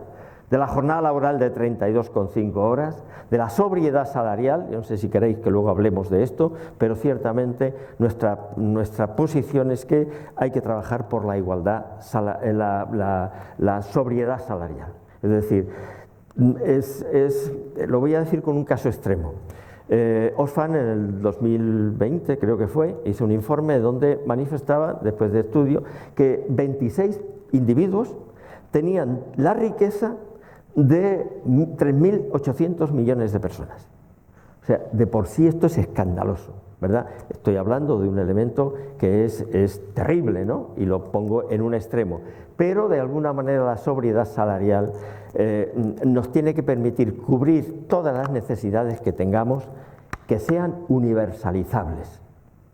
de la jornada laboral de 32,5 horas, de la sobriedad salarial. Yo no sé si queréis que luego hablemos de esto, pero ciertamente nuestra posición es que hay que trabajar por la igualdad, la sobriedad salarial. Es decir, lo voy a decir con un caso extremo. Oxfam en el 2020, creo que fue, hizo un informe donde manifestaba, después de estudio, que 26 individuos tenían la riqueza de 3.800 millones de personas. O sea, de por sí esto es escandaloso, ¿verdad? Estoy hablando de un elemento que es terrible, ¿no? Y lo pongo en un extremo. Pero de alguna manera la sobriedad salarial nos tiene que permitir cubrir todas las necesidades que tengamos, que sean universalizables,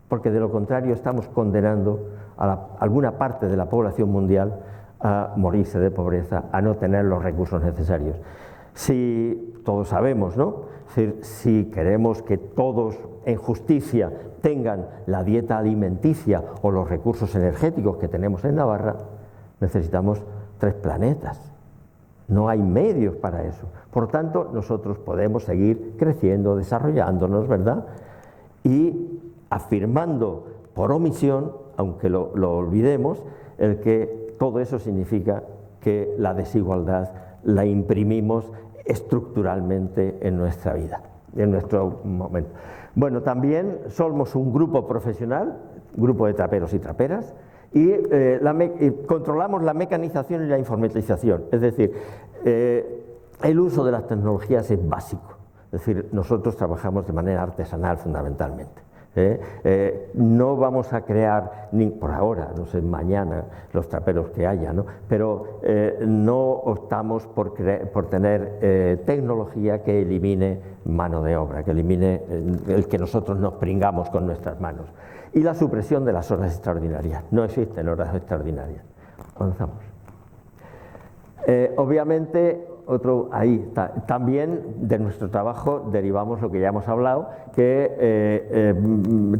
porque de lo contrario estamos condenando a alguna parte de la población mundial a morirse de pobreza, a no tener los recursos necesarios. Si todos sabemos, ¿no? Si queremos que todos en justicia tengan la dieta alimenticia o los recursos energéticos que tenemos en Navarra, necesitamos 3 planetas. No hay medios para eso. Por tanto, nosotros podemos seguir creciendo, desarrollándonos, ¿verdad? Y afirmando por omisión, aunque lo olvidemos, el que todo eso significa que la desigualdad la imprimimos estructuralmente en nuestra vida, en nuestro momento. Bueno, también somos un grupo profesional, grupo de traperos y traperas, y controlamos la mecanización y la informatización, es decir, el uso de las tecnologías es básico, es decir, nosotros trabajamos de manera artesanal fundamentalmente. No vamos a crear, por ahora, no sé, mañana los traperos que haya, ¿no? Pero no optamos por tener tecnología que elimine mano de obra, que elimine el que nosotros nos pringamos con nuestras manos. Y la supresión de las horas extraordinarias. No existen horas extraordinarias. Avanzamos. Obviamente, ahí está. También de nuestro trabajo derivamos lo que ya hemos hablado, que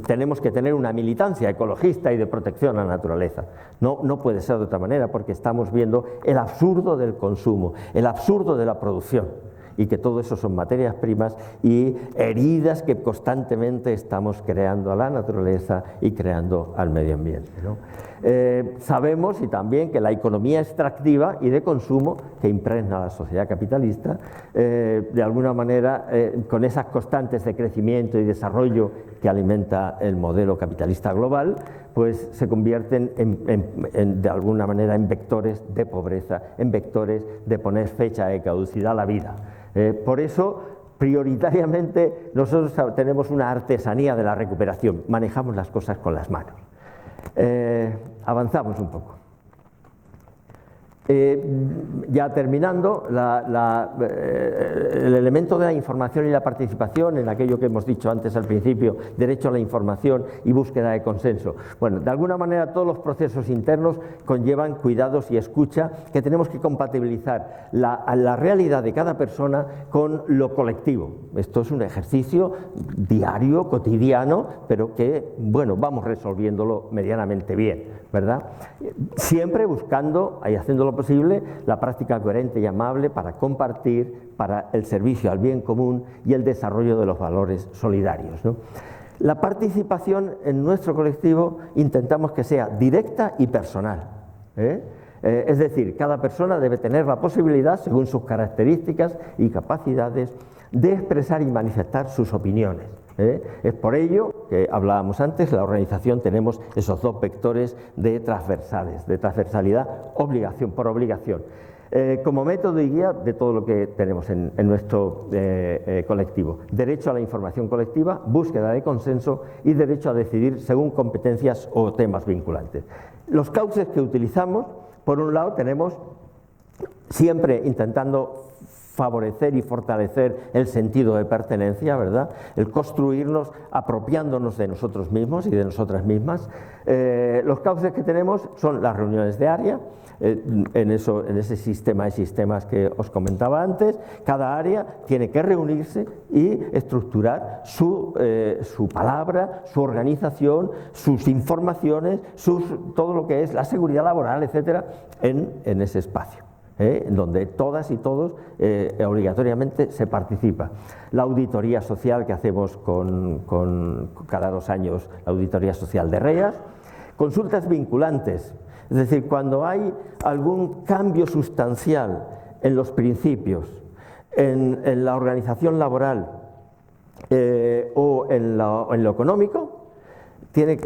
tenemos que tener una militancia ecologista y de protección a la naturaleza. No puede ser de otra manera, porque estamos viendo el absurdo del consumo, el absurdo de la producción, y que todo eso son materias primas y heridas que constantemente estamos creando a la naturaleza y creando al medio ambiente, ¿no? Sabemos y también que la economía extractiva y de consumo que impregna la sociedad capitalista, de alguna manera, con esas constantes de crecimiento y desarrollo que alimenta el modelo capitalista global, pues se convierten de alguna manera en vectores de pobreza, en vectores de poner fecha de caducidad a la vida. Por eso, prioritariamente, nosotros tenemos una artesanía de la recuperación, manejamos las cosas con las manos. Avanzamos un poco. Ya terminando, el elemento de la información y la participación en aquello que hemos dicho antes al principio, derecho a la información y búsqueda de consenso. Bueno, de alguna manera todos los procesos internos conllevan cuidados y escucha que tenemos que compatibilizar la realidad de cada persona con lo colectivo. Esto es un ejercicio diario, cotidiano, pero que, bueno, vamos resolviéndolo medianamente bien, ¿verdad? Siempre buscando y haciéndolo posible la práctica coherente y amable para compartir, para el servicio al bien común y el desarrollo de los valores solidarios, ¿no? La participación en nuestro colectivo intentamos que sea directa y personal, es decir, cada persona debe tener la posibilidad, según sus características y capacidades, de expresar y manifestar sus opiniones. Es por ello que hablábamos antes, la organización tenemos esos 2 vectores de transversalidad, obligación por obligación, como método y guía de todo lo que tenemos en nuestro colectivo. Derecho a la información colectiva, búsqueda de consenso y derecho a decidir según competencias o temas vinculantes. Los cauces que utilizamos, por un lado tenemos siempre intentando favorecer y fortalecer el sentido de pertenencia, ¿verdad? El construirnos apropiándonos de nosotros mismos y de nosotras mismas. Los cauces que tenemos son las reuniones de área, en ese sistema de sistemas que os comentaba antes. Cada área tiene que reunirse y estructurar su palabra, su organización, sus informaciones, todo lo que es la seguridad laboral, etcétera, en ese espacio. Donde todas y todos obligatoriamente se participa. La auditoría social que hacemos cada 2 años, la auditoría social de REAS, consultas vinculantes, es decir, cuando hay algún cambio sustancial en los principios, en la organización laboral o en lo económico,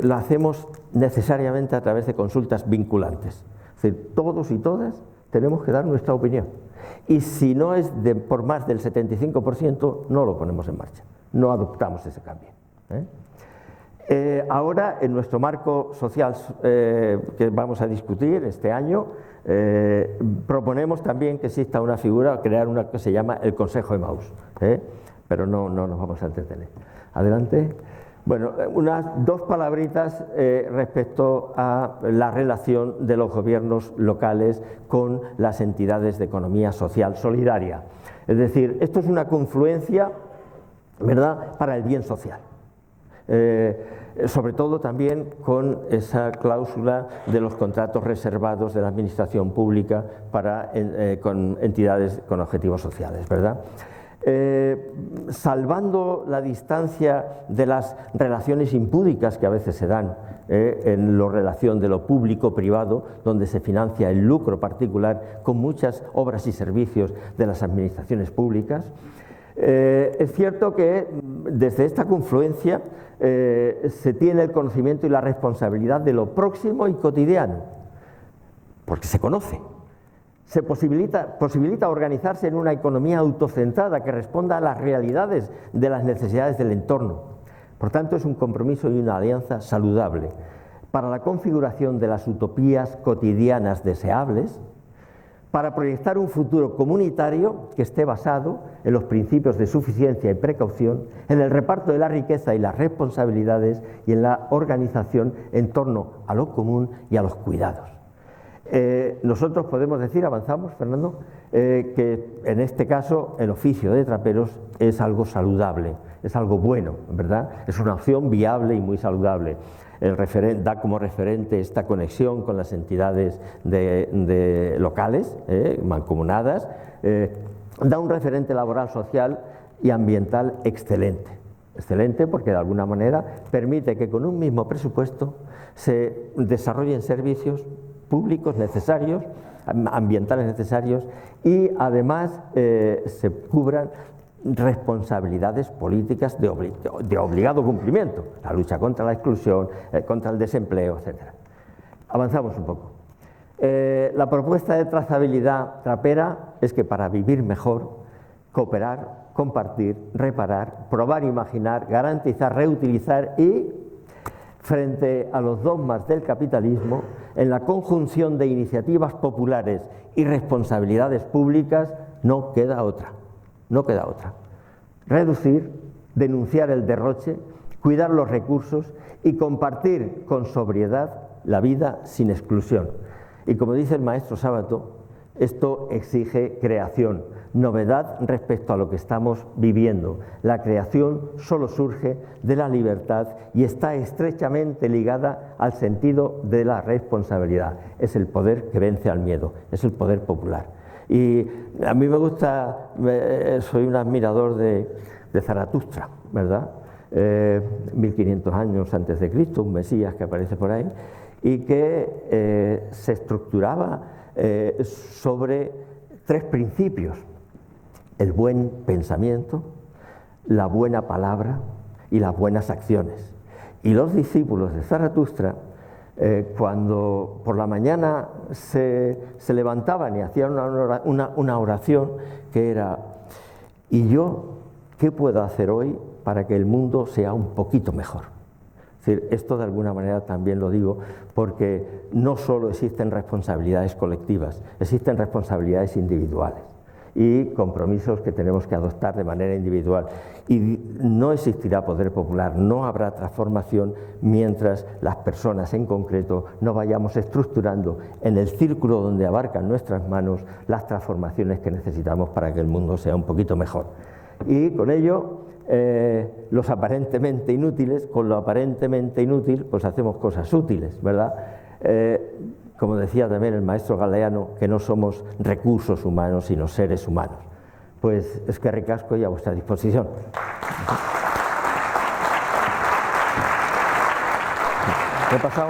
lo hacemos necesariamente a través de consultas vinculantes. Es decir, todos y todas tenemos que dar nuestra opinión. Y si no es por más del 75%, no lo ponemos en marcha, no adoptamos ese cambio. Ahora, en nuestro marco social que vamos a discutir este año, proponemos también que exista una figura, crear una que se llama el Consejo Emaús, pero no nos vamos a entretener. Adelante. Bueno, unas dos palabritas respecto a la relación de los gobiernos locales con las entidades de economía social solidaria. Es decir, esto es una confluencia, ¿verdad?, para el bien social. Sobre todo también con esa cláusula de los contratos reservados de la administración pública para, con entidades con objetivos sociales, ¿verdad? Salvando la distancia de las relaciones impúdicas que a veces se dan en la relación de lo público-privado, donde se financia el lucro particular con muchas obras y servicios de las administraciones públicas. Es cierto que desde esta confluencia se tiene el conocimiento y la responsabilidad de lo próximo y cotidiano, porque se conoce. Se posibilita organizarse en una economía autocentrada que responda a las realidades de las necesidades del entorno. Por tanto, es un compromiso y una alianza saludable para la configuración de las utopías cotidianas deseables, para proyectar un futuro comunitario que esté basado en los principios de suficiencia y precaución, en el reparto de la riqueza y las responsabilidades y en la organización en torno a lo común y a los cuidados. Nosotros podemos decir, avanzamos, Fernando, que en este caso el oficio de traperos es algo saludable, es algo bueno, ¿verdad? Es una opción viable y muy saludable. Da como referente esta conexión con las entidades locales, mancomunadas, da un referente laboral, social y ambiental excelente. Excelente porque de alguna manera permite que con un mismo presupuesto se desarrollen servicios públicos necesarios, ambientales necesarios, y además se cubran responsabilidades políticas de obligado cumplimiento, la lucha contra la exclusión, contra el desempleo, etc. Avanzamos un poco. La propuesta de trazabilidad trapera es que para vivir mejor, cooperar, compartir, reparar, probar, imaginar, garantizar, reutilizar y, frente a los dogmas del capitalismo, en la conjunción de iniciativas populares y responsabilidades públicas, no queda otra. No queda otra. Reducir, denunciar el derroche, cuidar los recursos y compartir con sobriedad la vida sin exclusión. Y como dice el maestro Sábato, esto exige creación, novedad respecto a lo que estamos viviendo. La creación solo surge de la libertad y está estrechamente ligada al sentido de la responsabilidad. Es el poder que vence al miedo, es el poder popular. Y a mí me gusta, soy un admirador de Zaratustra, ¿verdad? 1500 años antes de Cristo, un Mesías que aparece por ahí, y que se estructuraba sobre tres principios: el buen pensamiento, la buena palabra y las buenas acciones. Y los discípulos de Zaratustra, cuando por la mañana se levantaban y hacían una oración que era: ¿y yo qué puedo hacer hoy para que el mundo sea un poquito mejor? Es decir, esto de alguna manera también lo digo porque no solo existen responsabilidades colectivas, existen responsabilidades individuales y compromisos que tenemos que adoptar de manera individual. Y no existirá poder popular, no habrá transformación mientras las personas en concreto no vayamos estructurando en el círculo donde abarcan nuestras manos las transformaciones que necesitamos para que el mundo sea un poquito mejor. Y con ello, los aparentemente inútiles, con lo aparentemente inútil, pues hacemos cosas útiles, ¿verdad? Como decía también el maestro Galeano, que no somos recursos humanos, sino seres humanos. Pues es que ricasco y a vuestra disposición. ¿Qué ha pasado?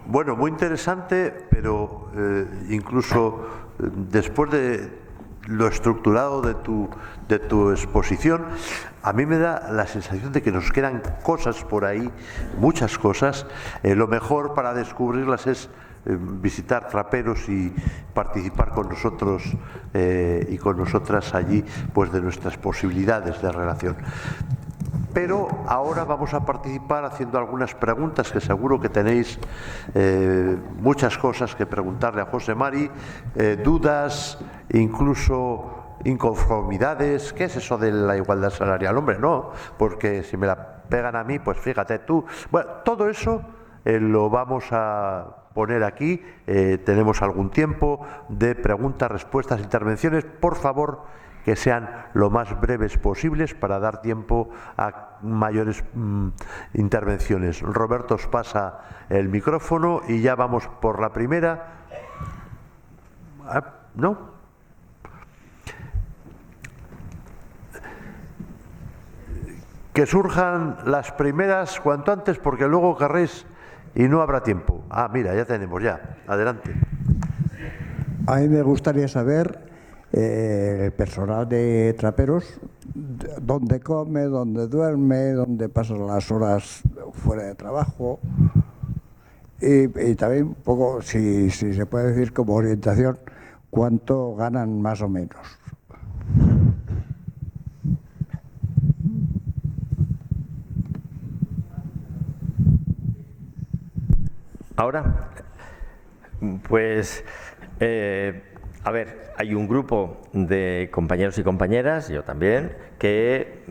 Bueno, muy interesante, pero incluso después de lo estructurado de tu exposición, a mí me da la sensación de que nos quedan cosas por ahí, muchas cosas. Lo mejor para descubrirlas es visitar traperos y participar con nosotros y con nosotras allí, pues de nuestras posibilidades de relación. Pero ahora vamos a participar haciendo algunas preguntas, que seguro que tenéis muchas cosas que preguntarle a José Mari, dudas, incluso inconformidades. ¿Qué es eso de la igualdad salarial? Hombre, no, porque si me la pegan a mí, pues fíjate tú. Bueno, todo eso lo vamos a poner aquí. Tenemos algún tiempo de preguntas, respuestas, intervenciones. Por favor, que sean lo más breves posibles para dar tiempo a mayores intervenciones. Roberto os pasa el micrófono y ya vamos por la primera. ¿No? Que surjan las primeras cuanto antes, porque luego querréis y no habrá tiempo. Mira, ya tenemos, ya. Adelante. A mí me gustaría saber el personal de traperos, dónde come, dónde duerme, dónde pasa las horas fuera de trabajo, y también un poco, si se puede decir como orientación, cuánto ganan más o menos. Ahora, pues, a ver, hay un grupo de compañeros y compañeras, yo también, que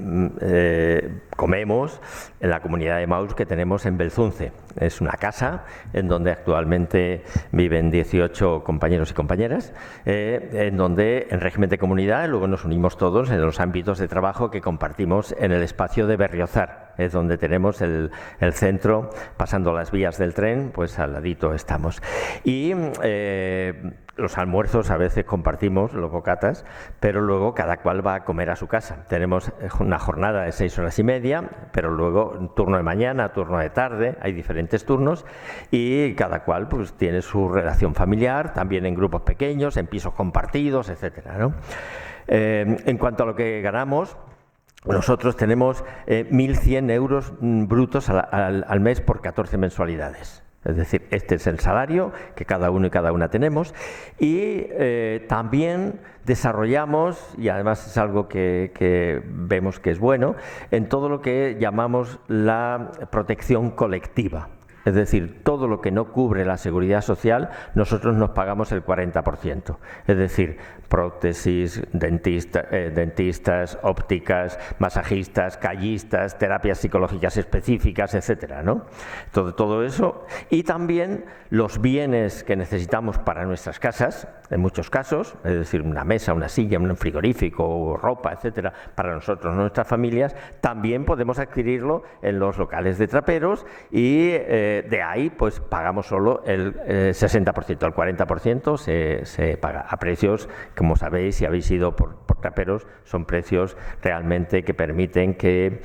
comemos en la comunidad de Maús que tenemos en Belzunce. Es una casa en donde actualmente viven 18 compañeros y compañeras, en donde en régimen de comunidad luego nos unimos todos en los ámbitos de trabajo que compartimos en el espacio de Berriozar. Es donde tenemos el centro, pasando las vías del tren, pues al ladito estamos. Y los almuerzos a veces compartimos, los bocatas, pero luego cada cual va a comer a su casa. Tenemos una jornada de 6 horas y media, pero luego turno de mañana, turno de tarde, hay diferentes turnos y cada cual pues tiene su relación familiar, también en grupos pequeños, en pisos compartidos, etcétera, ¿no? En cuanto a lo que ganamos, nosotros tenemos 1.100 euros brutos al mes por 14 mensualidades. Es decir, este es el salario que cada uno y cada una tenemos y también desarrollamos, y además es algo que vemos que es bueno, en todo lo que llamamos la protección colectiva. Es decir, todo lo que no cubre la seguridad social, nosotros nos pagamos el 40%. Es decir, prótesis, dentistas, ópticas, masajistas, callistas, terapias psicológicas específicas, etcétera, ¿no? Todo eso. Y también los bienes que necesitamos para nuestras casas, en muchos casos, es decir, una mesa, una silla, un frigorífico, ropa, etcétera, para nosotros, nuestras familias, también podemos adquirirlo en los locales de traperos y de ahí pues pagamos solo el 60%, el 40% se paga a precios, como sabéis, si habéis ido por traperos, son precios realmente que permiten que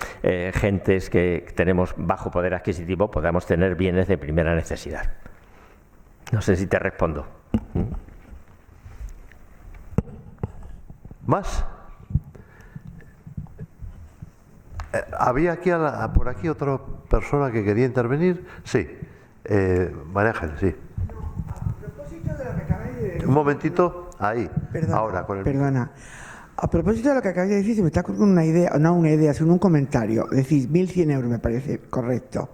gentes que tenemos bajo poder adquisitivo podamos tener bienes de primera necesidad. No sé si te respondo. ¿Más? ¿Había aquí por aquí otra persona que quería intervenir? Sí. María Ángel, sí. A propósito de lo que acabáis de decir... Un momentito, ahí. Perdona, ahora con el... Perdona. A propósito de lo que acabáis de decir, se me está ocurriendo una idea, no una idea, sino un comentario. Decís 1.100 euros, me parece correcto.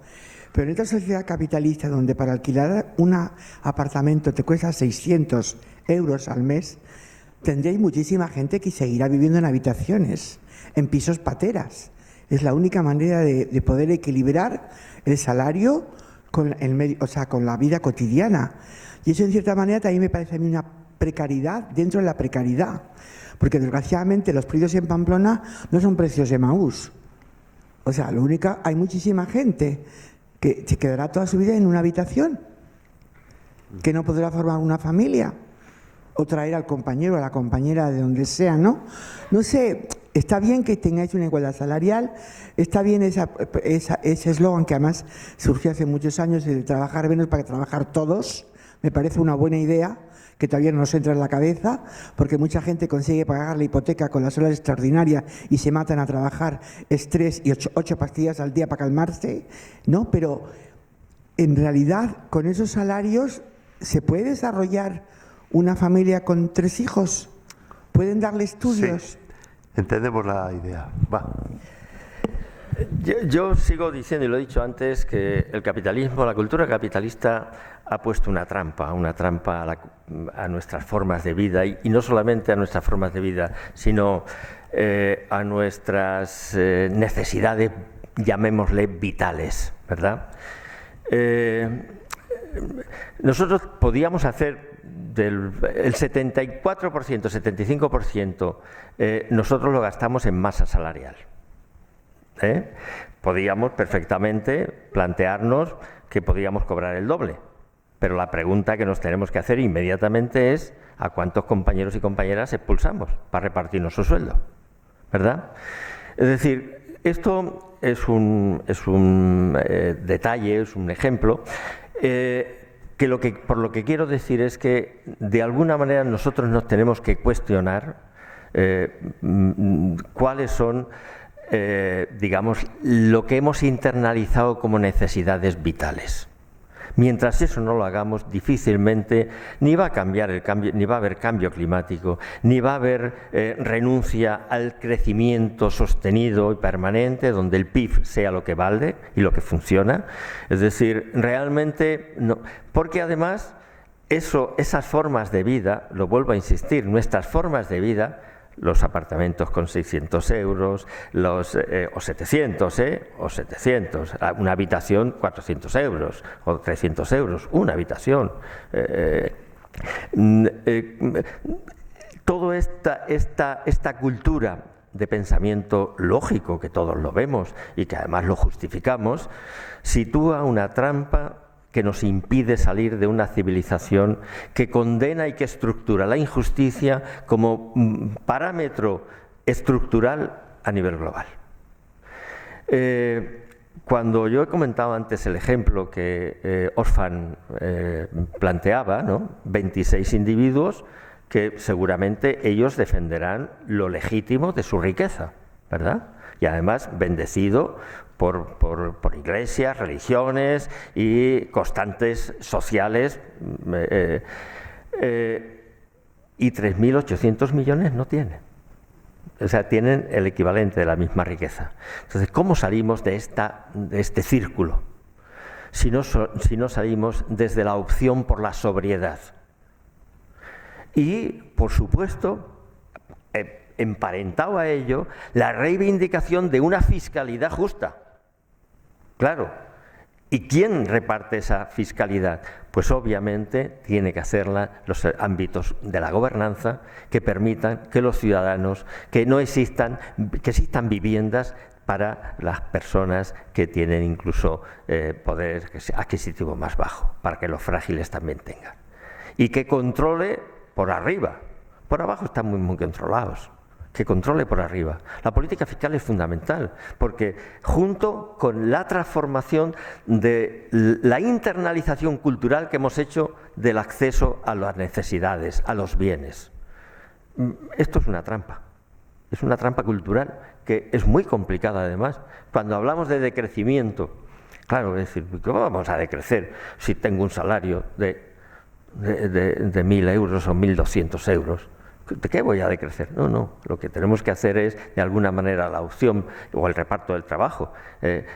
Pero en esta sociedad capitalista donde para alquilar un apartamento te cuesta 600 euros al mes, tendréis muchísima gente que seguirá viviendo en habitaciones, en pisos pateras. Es la única manera de poder equilibrar el salario con el medio, o sea, con la vida cotidiana. Y eso en cierta manera también me parece a mí una precariedad dentro de la precariedad. Porque desgraciadamente los precios en Pamplona no son precios de Maús. O sea, hay muchísima gente que se quedará toda su vida en una habitación, que no podrá formar una familia o traer al compañero o a la compañera de donde sea, ¿no? No sé, está bien que tengáis una igualdad salarial, está bien ese eslogan que además surgió hace muchos años, de trabajar menos para trabajar todos, me parece una buena idea, que todavía no nos entra en la cabeza, porque mucha gente consigue pagar la hipoteca con las horas extraordinarias y se matan a trabajar estrés y 8 pastillas al día para calmarse, ¿no? Pero en realidad con esos salarios se puede desarrollar una familia con 3 hijos, pueden darle estudios. Sí, entendemos la idea. Va. Yo sigo diciendo, y lo he dicho antes, que el capitalismo, la cultura capitalista ha puesto una trampa a nuestras formas de vida, y no solamente a nuestras formas de vida, sino a nuestras necesidades, llamémosle vitales, ¿verdad? Nosotros podíamos hacer el 74%, 75%, nosotros lo gastamos en masa salarial. Podíamos perfectamente plantearnos que podíamos cobrar el doble, pero la pregunta que nos tenemos que hacer inmediatamente es ¿a cuántos compañeros y compañeras expulsamos para repartirnos su sueldo? ¿Verdad? Es decir, esto es un detalle, es un ejemplo, por lo que quiero decir es que de alguna manera nosotros nos tenemos que cuestionar cuáles son, digamos, lo que hemos internalizado como necesidades vitales. Mientras eso no lo hagamos, difícilmente ni va a cambiar ni va a haber cambio climático, ni va a haber renuncia al crecimiento sostenido y permanente, donde el PIB sea lo que vale y lo que funciona. Es decir, realmente no, porque además esas formas de vida, lo vuelvo a insistir, nuestras formas de vida, los apartamentos con 600 euros, o 700, una habitación 400 euros, o 300 euros, una habitación. Toda esta cultura de pensamiento lógico, que todos lo vemos y que además lo justificamos, sitúa una trampa que nos impide salir de una civilización que condena y que estructura la injusticia como parámetro estructural a nivel global. Cuando yo he comentado antes el ejemplo que Oxfam planteaba, ¿no? 26 individuos que seguramente ellos defenderán lo legítimo de su riqueza, ¿verdad? Y además bendecido por iglesias, religiones y constantes sociales, y 3.800 millones no tienen. O sea, tienen el equivalente de la misma riqueza. Entonces, ¿cómo salimos de este círculo? Si no salimos desde la opción por la sobriedad. Y, por supuesto, emparentado a ello, la reivindicación de una fiscalidad justa. Claro. ¿Y quién reparte esa fiscalidad? Pues obviamente tiene que hacerla los ámbitos de la gobernanza que permitan que los ciudadanos, que existan viviendas para las personas que tienen incluso poder adquisitivo más bajo, para que los frágiles también tengan. Y que controle por arriba. Por abajo están muy controlados. Que controle por arriba. La política fiscal es fundamental, porque junto con la transformación de la internalización cultural que hemos hecho del acceso a las necesidades, a los bienes. Esto es una trampa cultural que es muy complicada además. Cuando hablamos de decrecimiento, claro, es decir, ¿cómo vamos a decrecer si tengo un salario de 1.000 euros o 1.200 euros? ¿De qué voy a decrecer? No, lo que tenemos que hacer es, de alguna manera, la opción, o el reparto del trabajo,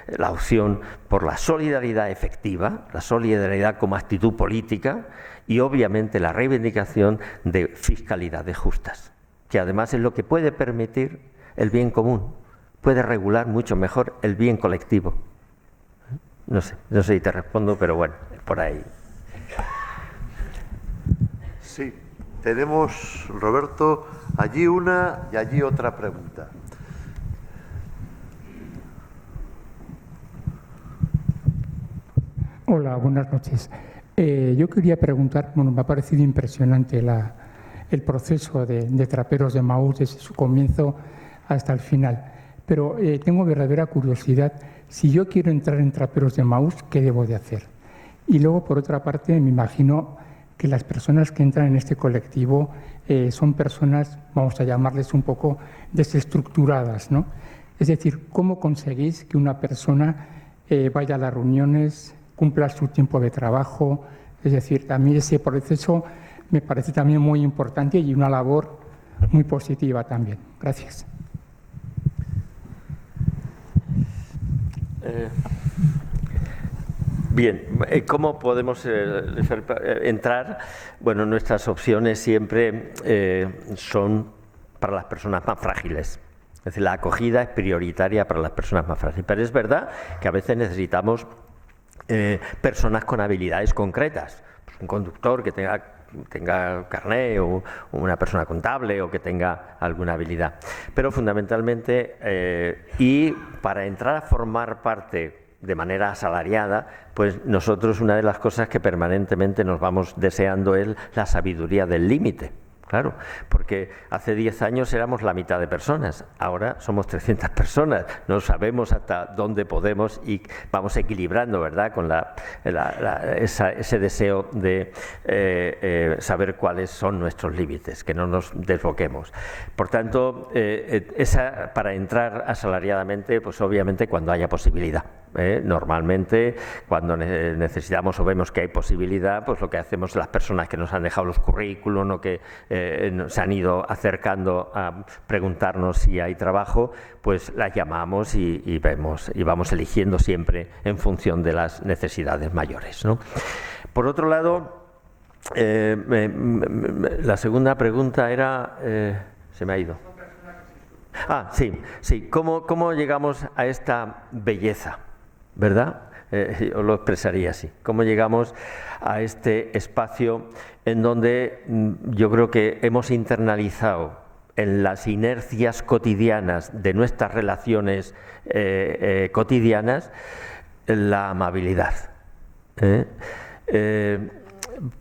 la opción por la solidaridad efectiva, la solidaridad como actitud política y, obviamente, la reivindicación de fiscalidades justas, que además es lo que puede permitir el bien común, puede regular mucho mejor el bien colectivo. No sé si te respondo, pero bueno, por ahí. Sí. Tenemos, Roberto, allí una y allí otra pregunta. Hola, buenas noches. Yo quería preguntar, me ha parecido impresionante el proceso de Traperos de Maús desde su comienzo hasta el final, pero tengo verdadera curiosidad, si yo quiero entrar en Traperos de Maús, ¿qué debo de hacer? Y luego, por otra parte, me imagino que las personas que entran en este colectivo son personas, vamos a llamarles un poco desestructuradas, ¿no? Es decir, ¿cómo conseguís que una persona vaya a las reuniones, cumpla su tiempo de trabajo? Es decir, a mí ese proceso me parece también muy importante y una labor muy positiva también. Gracias. Bien, ¿cómo podemos entrar? Bueno, nuestras opciones siempre son para las personas más frágiles. Es decir, la acogida es prioritaria para las personas más frágiles. Pero es verdad que a veces necesitamos personas con habilidades concretas. Pues un conductor que tenga carné, o una persona contable, o que tenga alguna habilidad. Pero fundamentalmente, y para entrar a formar parte de manera asalariada, pues nosotros una de las cosas que permanentemente nos vamos deseando es la sabiduría del límite. Claro, porque hace 10 años éramos la mitad de personas, ahora somos 300 personas, no sabemos hasta dónde podemos y vamos equilibrando, ¿verdad?, con ese deseo de saber cuáles son nuestros límites, que no nos desboquemos. Por tanto, para entrar asalariadamente, pues obviamente cuando haya posibilidad. Normalmente, cuando necesitamos o vemos que hay posibilidad, pues lo que hacemos las personas que nos han dejado los currículum o que se han ido acercando a preguntarnos si hay trabajo, pues las llamamos y vemos y vamos eligiendo siempre en función de las necesidades mayores, ¿no? Por otro lado, la segunda pregunta era, se me ha ido. Sí. ¿Cómo llegamos a esta belleza? ¿Verdad? Yo lo expresaría así. ¿Cómo llegamos a este espacio en donde yo creo que hemos internalizado en las inercias cotidianas de nuestras relaciones cotidianas la amabilidad?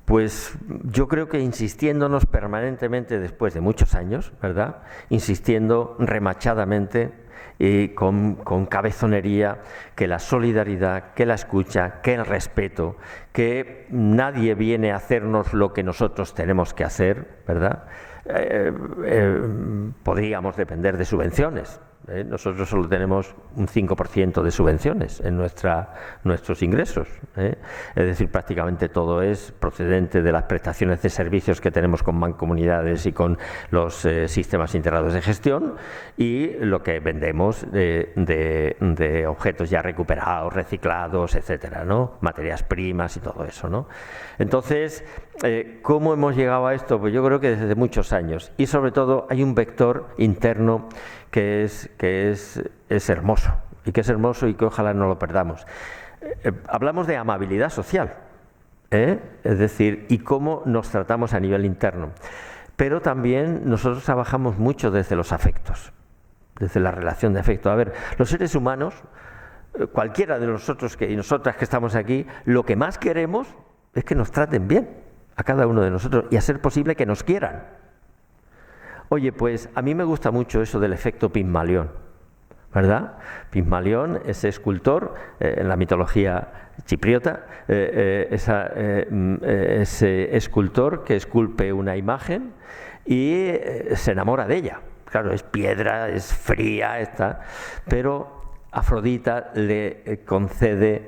Pues yo creo que insistiéndonos permanentemente después de muchos años, ¿verdad?, insistiendo remachadamente y con cabezonería, que la solidaridad, que la escucha, que el respeto, que nadie viene a hacernos lo que nosotros tenemos que hacer, ¿verdad? Podríamos depender de subvenciones. Nosotros solo tenemos un 5% de subvenciones en nuestros ingresos. Es decir, prácticamente todo es procedente de las prestaciones de servicios que tenemos con mancomunidades y con los sistemas integrados de gestión, y lo que vendemos de objetos ya recuperados, reciclados, etcétera, ¿no? Materias primas y todo eso, ¿no? Entonces, ¿cómo hemos llegado a esto? Pues yo creo que desde muchos años, y sobre todo hay un vector interno que es hermoso, y que ojalá no lo perdamos. Hablamos de amabilidad social, es decir, y cómo nos tratamos a nivel interno. Pero también nosotros trabajamos mucho desde los afectos, desde la relación de afecto. A ver, los seres humanos, cualquiera de nosotros y nosotras que estamos aquí, lo que más queremos es que nos traten bien a cada uno de nosotros, y a ser posible que nos quieran. Oye, pues a mí me gusta mucho eso del efecto Pigmalión, ¿verdad? Pigmalión, ese escultor en la mitología chipriota, ese escultor que esculpe una imagen y se enamora de ella. Claro, es piedra, es fría, pero Afrodita le concede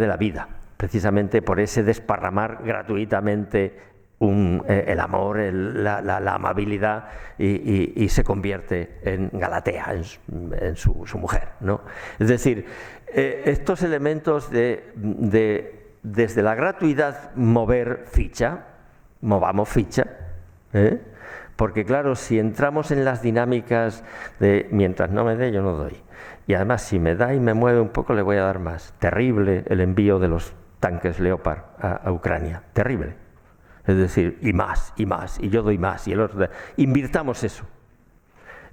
la vida, precisamente por ese desparramar gratuitamente el amor, la amabilidad, y se convierte en Galatea, en su mujer, ¿no? Es decir, estos elementos desde la gratuidad movamos ficha, porque claro, si entramos en las dinámicas de mientras no me dé, yo no doy, y además si me da y me mueve un poco, le voy a dar más. Terrible el envío de los tanques Leopard a Ucrania, terrible. Es decir, y más, y yo doy más, y el otro. Invirtamos eso.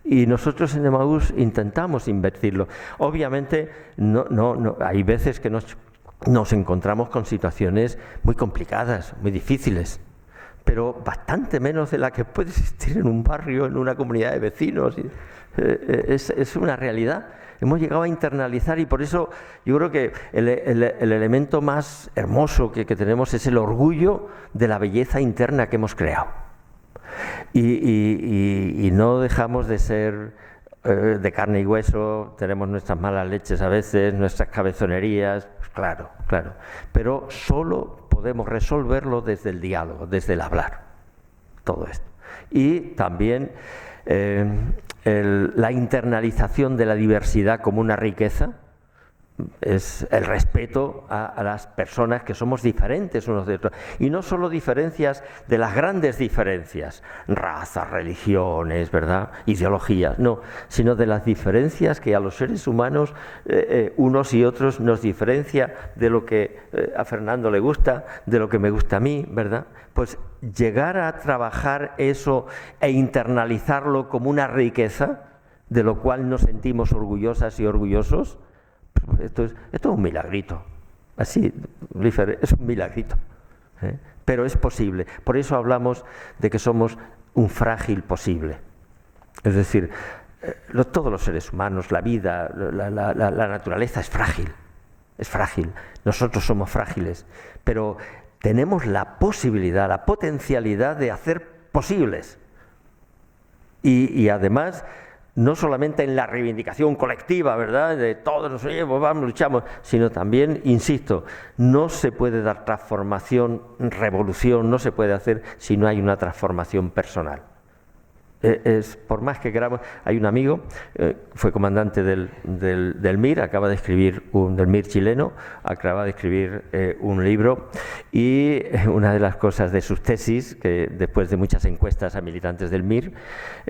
Y nosotros en Emaús intentamos invertirlo. Obviamente, no, hay veces que nos encontramos con situaciones muy complicadas, muy difíciles, pero bastante menos de la que puede existir en un barrio, en una comunidad de vecinos. Es una realidad. Hemos llegado a internalizar, y por eso yo creo que el elemento más hermoso que tenemos es el orgullo de la belleza interna que hemos creado. Y no dejamos de ser de carne y hueso, tenemos nuestras malas leches a veces, nuestras cabezonerías, pues claro, pero solo podemos resolverlo desde el diálogo, desde el hablar, todo esto. Y también la internalización de la diversidad como una riqueza, es el respeto a las personas que somos diferentes unos de otros, y no solo diferencias de las grandes diferencias, razas, religiones, ¿verdad?, ideologías, no, sino de las diferencias que a los seres humanos unos y otros nos diferencia de lo que a Fernando le gusta, de lo que me gusta a mí, ¿verdad? Pues llegar a trabajar eso e internalizarlo como una riqueza de lo cual nos sentimos orgullosas y orgullosos. Esto es un milagrito, así, es un milagrito, pero es posible. Por eso hablamos de que somos un frágil posible. Es decir, todos los seres humanos, la vida, la naturaleza es frágil. Nosotros somos frágiles, pero tenemos la posibilidad, la potencialidad de hacer posibles. Y además, no solamente en la reivindicación colectiva, ¿verdad?, de todos nos vamos, luchamos, sino también, insisto, no se puede dar transformación, revolución, no se puede hacer si no hay una transformación personal. Por más que queramos, hay un amigo, fue comandante del MIR, acaba de escribir del MIR chileno, acaba de escribir un libro, y una de las cosas de sus tesis, que después de muchas encuestas a militantes del MIR,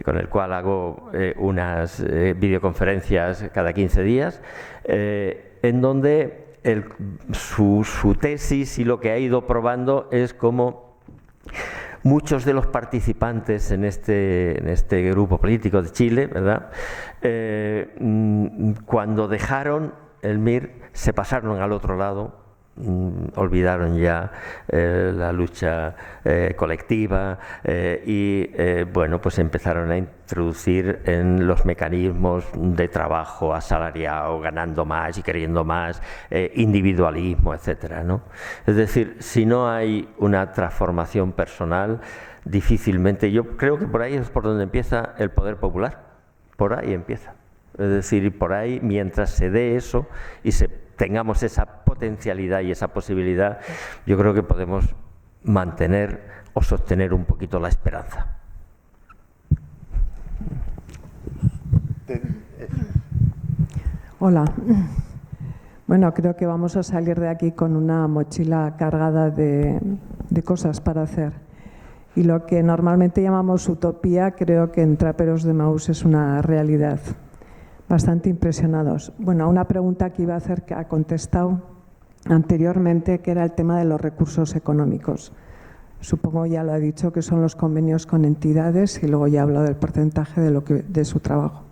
con el cual hago unas videoconferencias cada 15 días, en donde su tesis y lo que ha ido probando es cómo muchos de los participantes en este grupo político de Chile, ¿verdad?, cuando dejaron el MIR se pasaron al otro lado, olvidaron ya la lucha colectiva bueno, pues empezaron a introducir en los mecanismos de trabajo asalariado, ganando más y queriendo más, individualismo, etcétera, ¿no? Es decir, si no hay una transformación personal, difícilmente, yo creo que por ahí es por donde empieza el poder popular, por ahí empieza. Es decir, por ahí, mientras se dé eso y tengamos esa potencialidad y esa posibilidad, yo creo que podemos mantener o sostener un poquito la esperanza. Hola. Bueno, creo que vamos a salir de aquí con una mochila cargada de cosas para hacer. Y lo que normalmente llamamos utopía, creo que en Traperos de Maús es una realidad. Bastante impresionados. Bueno, a una pregunta que iba a hacer que ha contestado anteriormente, que era el tema de los recursos económicos. Supongo ya lo ha dicho, que son los convenios con entidades, y luego ya ha hablado del porcentaje de su trabajo.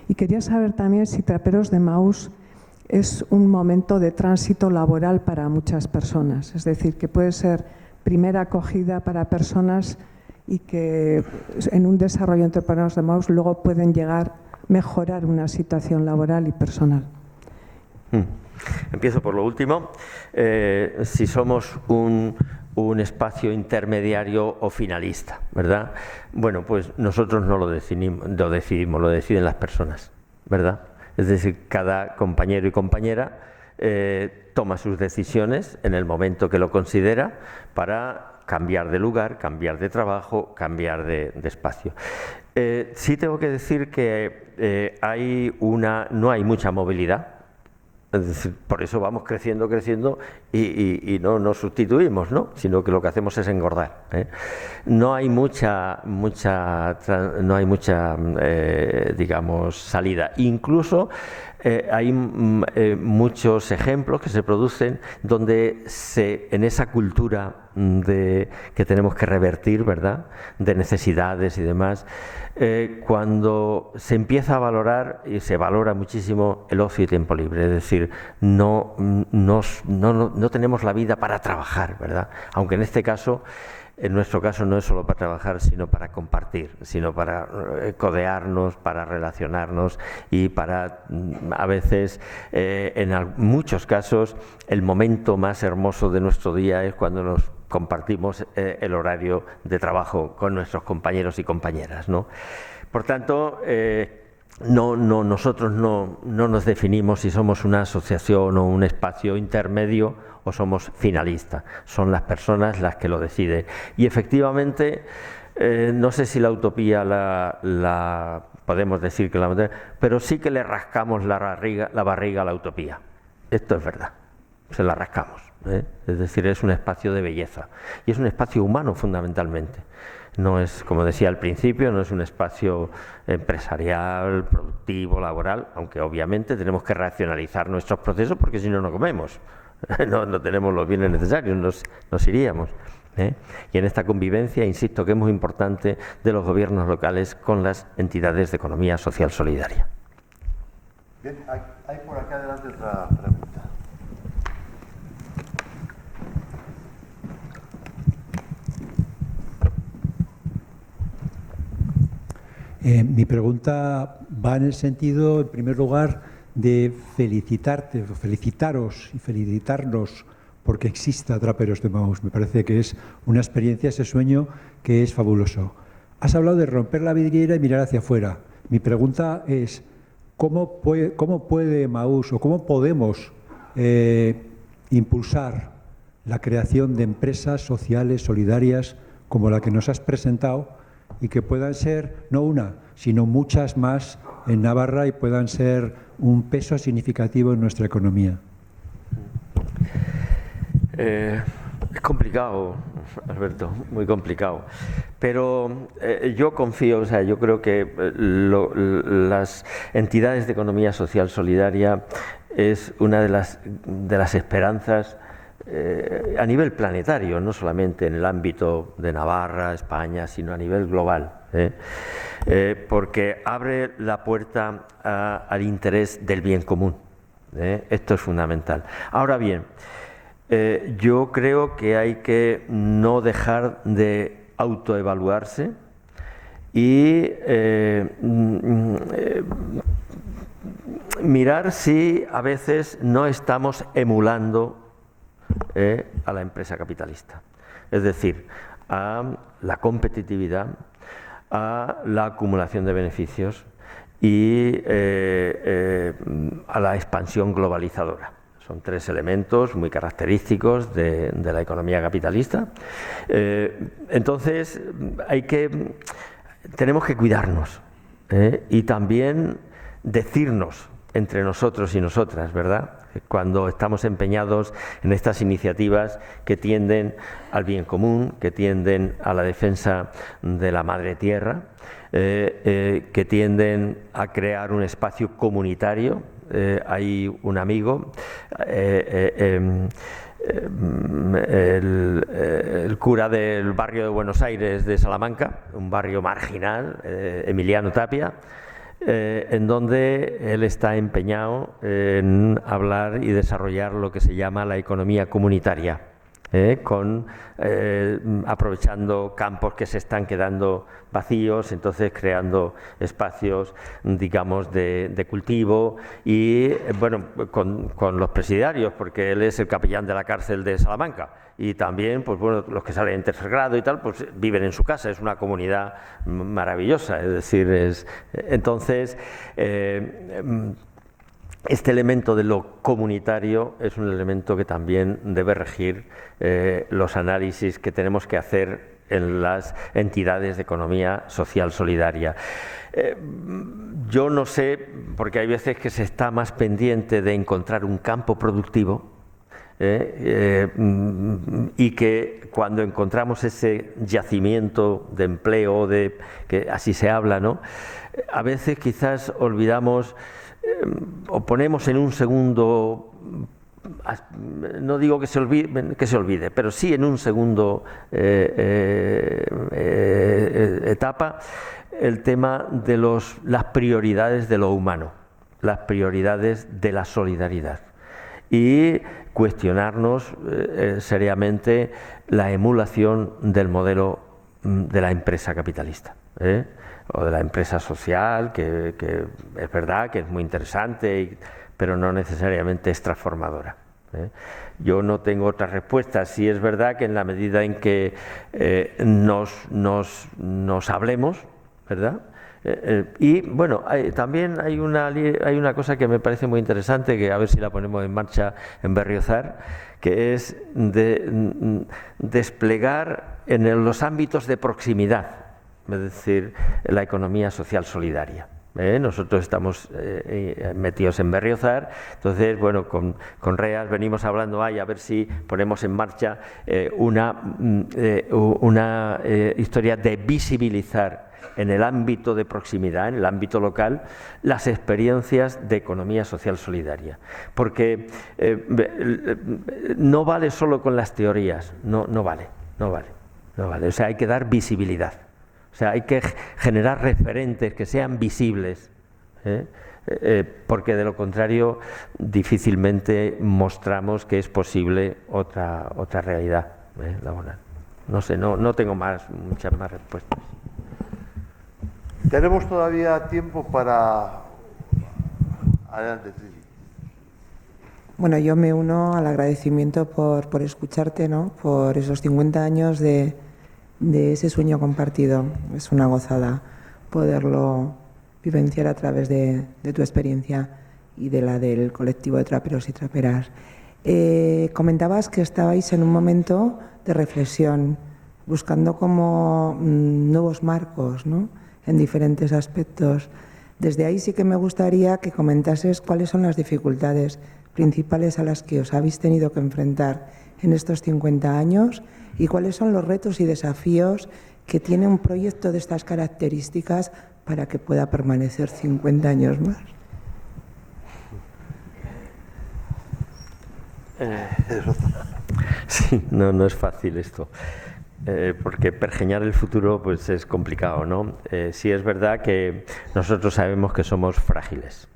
Y quería saber también si Traperos de Maús es un momento de tránsito laboral para muchas personas, es decir, que puede ser primera acogida para personas y que en un desarrollo entre Traperos de Maús luego pueden llegar mejorar una situación laboral y personal. Empiezo por lo último. Si somos un espacio intermediario o finalista, ¿verdad? Bueno, pues nosotros no lo decidimos, lo deciden las personas, ¿verdad? Es decir, cada compañero y compañera toma sus decisiones en el momento que lo considera para cambiar de lugar, cambiar de trabajo, cambiar de espacio. Sí tengo que decir que no hay mucha movilidad, es decir, por eso vamos creciendo y no nos sustituimos, ¿no?, sino que lo que hacemos es engordar, ¿eh? No hay mucha digamos, salida. Incluso hay muchos ejemplos que se producen donde en esa cultura que tenemos que revertir, ¿verdad?, de necesidades y demás, cuando se empieza a valorar y se valora muchísimo el ocio y tiempo libre, es decir, no tenemos la vida para trabajar, ¿verdad?, aunque en nuestro caso no es solo para trabajar, sino para compartir, sino para codearnos, para relacionarnos y para, a veces, en muchos casos, el momento más hermoso de nuestro día es cuando nos compartimos el horario de trabajo con nuestros compañeros y compañeras, ¿no? Por tanto, nosotros no nos definimos si somos una asociación o un espacio intermedio o somos finalistas. Son las personas las que lo deciden. Y efectivamente, No sé si la utopía la podemos decir que la, pero sí que le rascamos la barriga a la utopía. Esto es verdad, se la rascamos, ¿eh? Es decir, es un espacio de belleza y es un espacio humano fundamentalmente. No es, como decía al principio, no es un espacio empresarial, productivo, laboral, aunque obviamente tenemos que racionalizar nuestros procesos porque si no, no comemos, no tenemos los bienes necesarios, nos iríamos, ¿eh? Y en esta convivencia, insisto, que es muy importante de los gobiernos locales con las entidades de economía social solidaria. Bien, hay por acá adelante otra pregunta. Mi pregunta va en el sentido, en primer lugar, de felicitaros y felicitarnos porque exista Traperos de Maús. Me parece que es una experiencia, ese sueño, que es fabuloso. Has hablado de romper la vidriera y mirar hacia afuera. Mi pregunta es, ¿cómo puede Maús o cómo podemos impulsar la creación de empresas sociales, solidarias, como la que nos has presentado, y que puedan ser, no una, sino muchas más en Navarra y puedan ser un peso significativo en nuestra economía? Es complicado, Alberto, muy complicado. Pero yo confío, o sea, yo creo que las entidades de economía social solidaria es una de las esperanzas a nivel planetario, no solamente en el ámbito de Navarra, España, sino a nivel global, porque abre la puerta al interés del bien común. Esto es fundamental. Ahora bien, yo creo que hay que no dejar de autoevaluarse y mirar si a veces no estamos emulando a la empresa capitalista, es decir, a la competitividad, a la acumulación de beneficios y a la expansión globalizadora. Son tres elementos muy característicos de la economía capitalista. Entonces, tenemos que cuidarnos y también decirnos entre nosotros y nosotras, ¿verdad?, cuando estamos empeñados en estas iniciativas que tienden al bien común, que tienden a la defensa de la madre tierra, que tienden a crear un espacio comunitario. Hay un amigo, el cura del barrio de Buenos Aires de Salamanca, un barrio marginal, Emiliano Tapia, en donde él está empeñado en hablar y desarrollar lo que se llama la economía comunitaria, aprovechando campos que se están quedando vacíos, entonces creando espacios, digamos, de cultivo y, bueno, con los presidiarios, porque él es el capellán de la cárcel de Salamanca. Y también, pues bueno, los que salen en tercer grado y tal, pues viven en su casa, es una comunidad maravillosa, es decir, entonces, este elemento de lo comunitario es un elemento que también debe regir los análisis que tenemos que hacer en las entidades de economía social solidaria. Yo no sé, porque hay veces que se está más pendiente de encontrar un campo productivo, y que cuando encontramos ese yacimiento de empleo, que así se habla, ¿no?, a veces quizás olvidamos o ponemos en un segundo, no digo que se olvide, pero sí en un segundo etapa, el tema de las prioridades de lo humano, las prioridades de la solidaridad, y cuestionarnos seriamente la emulación del modelo de la empresa capitalista, o de la empresa social, que es verdad que es muy interesante, pero no necesariamente es transformadora. Yo no tengo otra respuesta. Sí es verdad que en la medida en que nos hablemos, ¿verdad?, y bueno, también hay una cosa que me parece muy interesante, que a ver si la ponemos en marcha en Berriozar, que es desplegar en los ámbitos de proximidad es decir, la economía social solidaria. Nosotros estamos metidos en Berriozar, entonces, bueno, con REAS venimos hablando a ver si ponemos en marcha una historia de visibilizar en el ámbito de proximidad, en el ámbito local, las experiencias de economía social solidaria. Porque no vale solo con las teorías, no vale. O sea, hay que dar visibilidad. O sea, hay que generar referentes que sean visibles, porque de lo contrario difícilmente mostramos que es posible otra realidad laboral. No sé, no tengo muchas más respuestas. Tenemos todavía tiempo para... Adelante, Trini. Bueno, yo me uno al agradecimiento por escucharte, ¿no? Por esos 50 años de ese sueño compartido. Es una gozada poderlo vivenciar a través de tu experiencia y de la del colectivo de traperos y traperas. Comentabas que estabais en un momento de reflexión, buscando como nuevos marcos, ¿no? En diferentes aspectos. Desde ahí sí que me gustaría que comentases cuáles son las dificultades principales a las que os habéis tenido que enfrentar en estos 50 años y cuáles son los retos y desafíos que tiene un proyecto de estas características para que pueda permanecer 50 años más. Sí, no es fácil esto. Porque pergeñar el futuro pues es complicado, ¿no? Sí es verdad que nosotros sabemos que somos frágiles,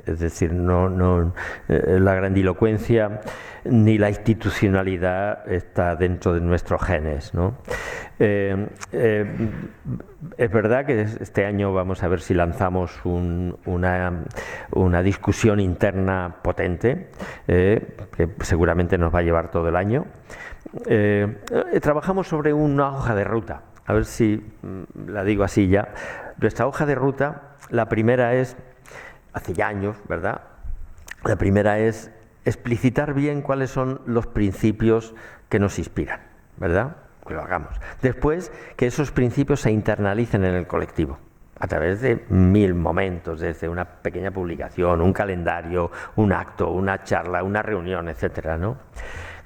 es decir, la grandilocuencia ni la institucionalidad está dentro de nuestros genes, ¿no? Es verdad que este año vamos a ver si lanzamos una discusión interna potente, que seguramente nos va a llevar todo el año. Trabajamos sobre una hoja de ruta, a ver si la digo así ya. Nuestra hoja de ruta, la primera es, hace ya años, ¿verdad? La primera es explicitar bien cuáles son los principios que nos inspiran, ¿verdad? Que lo hagamos. Después, que esos principios se internalicen en el colectivo, a través de 1000 momentos, desde una pequeña publicación, un calendario, un acto, una charla, una reunión, etcétera, ¿no?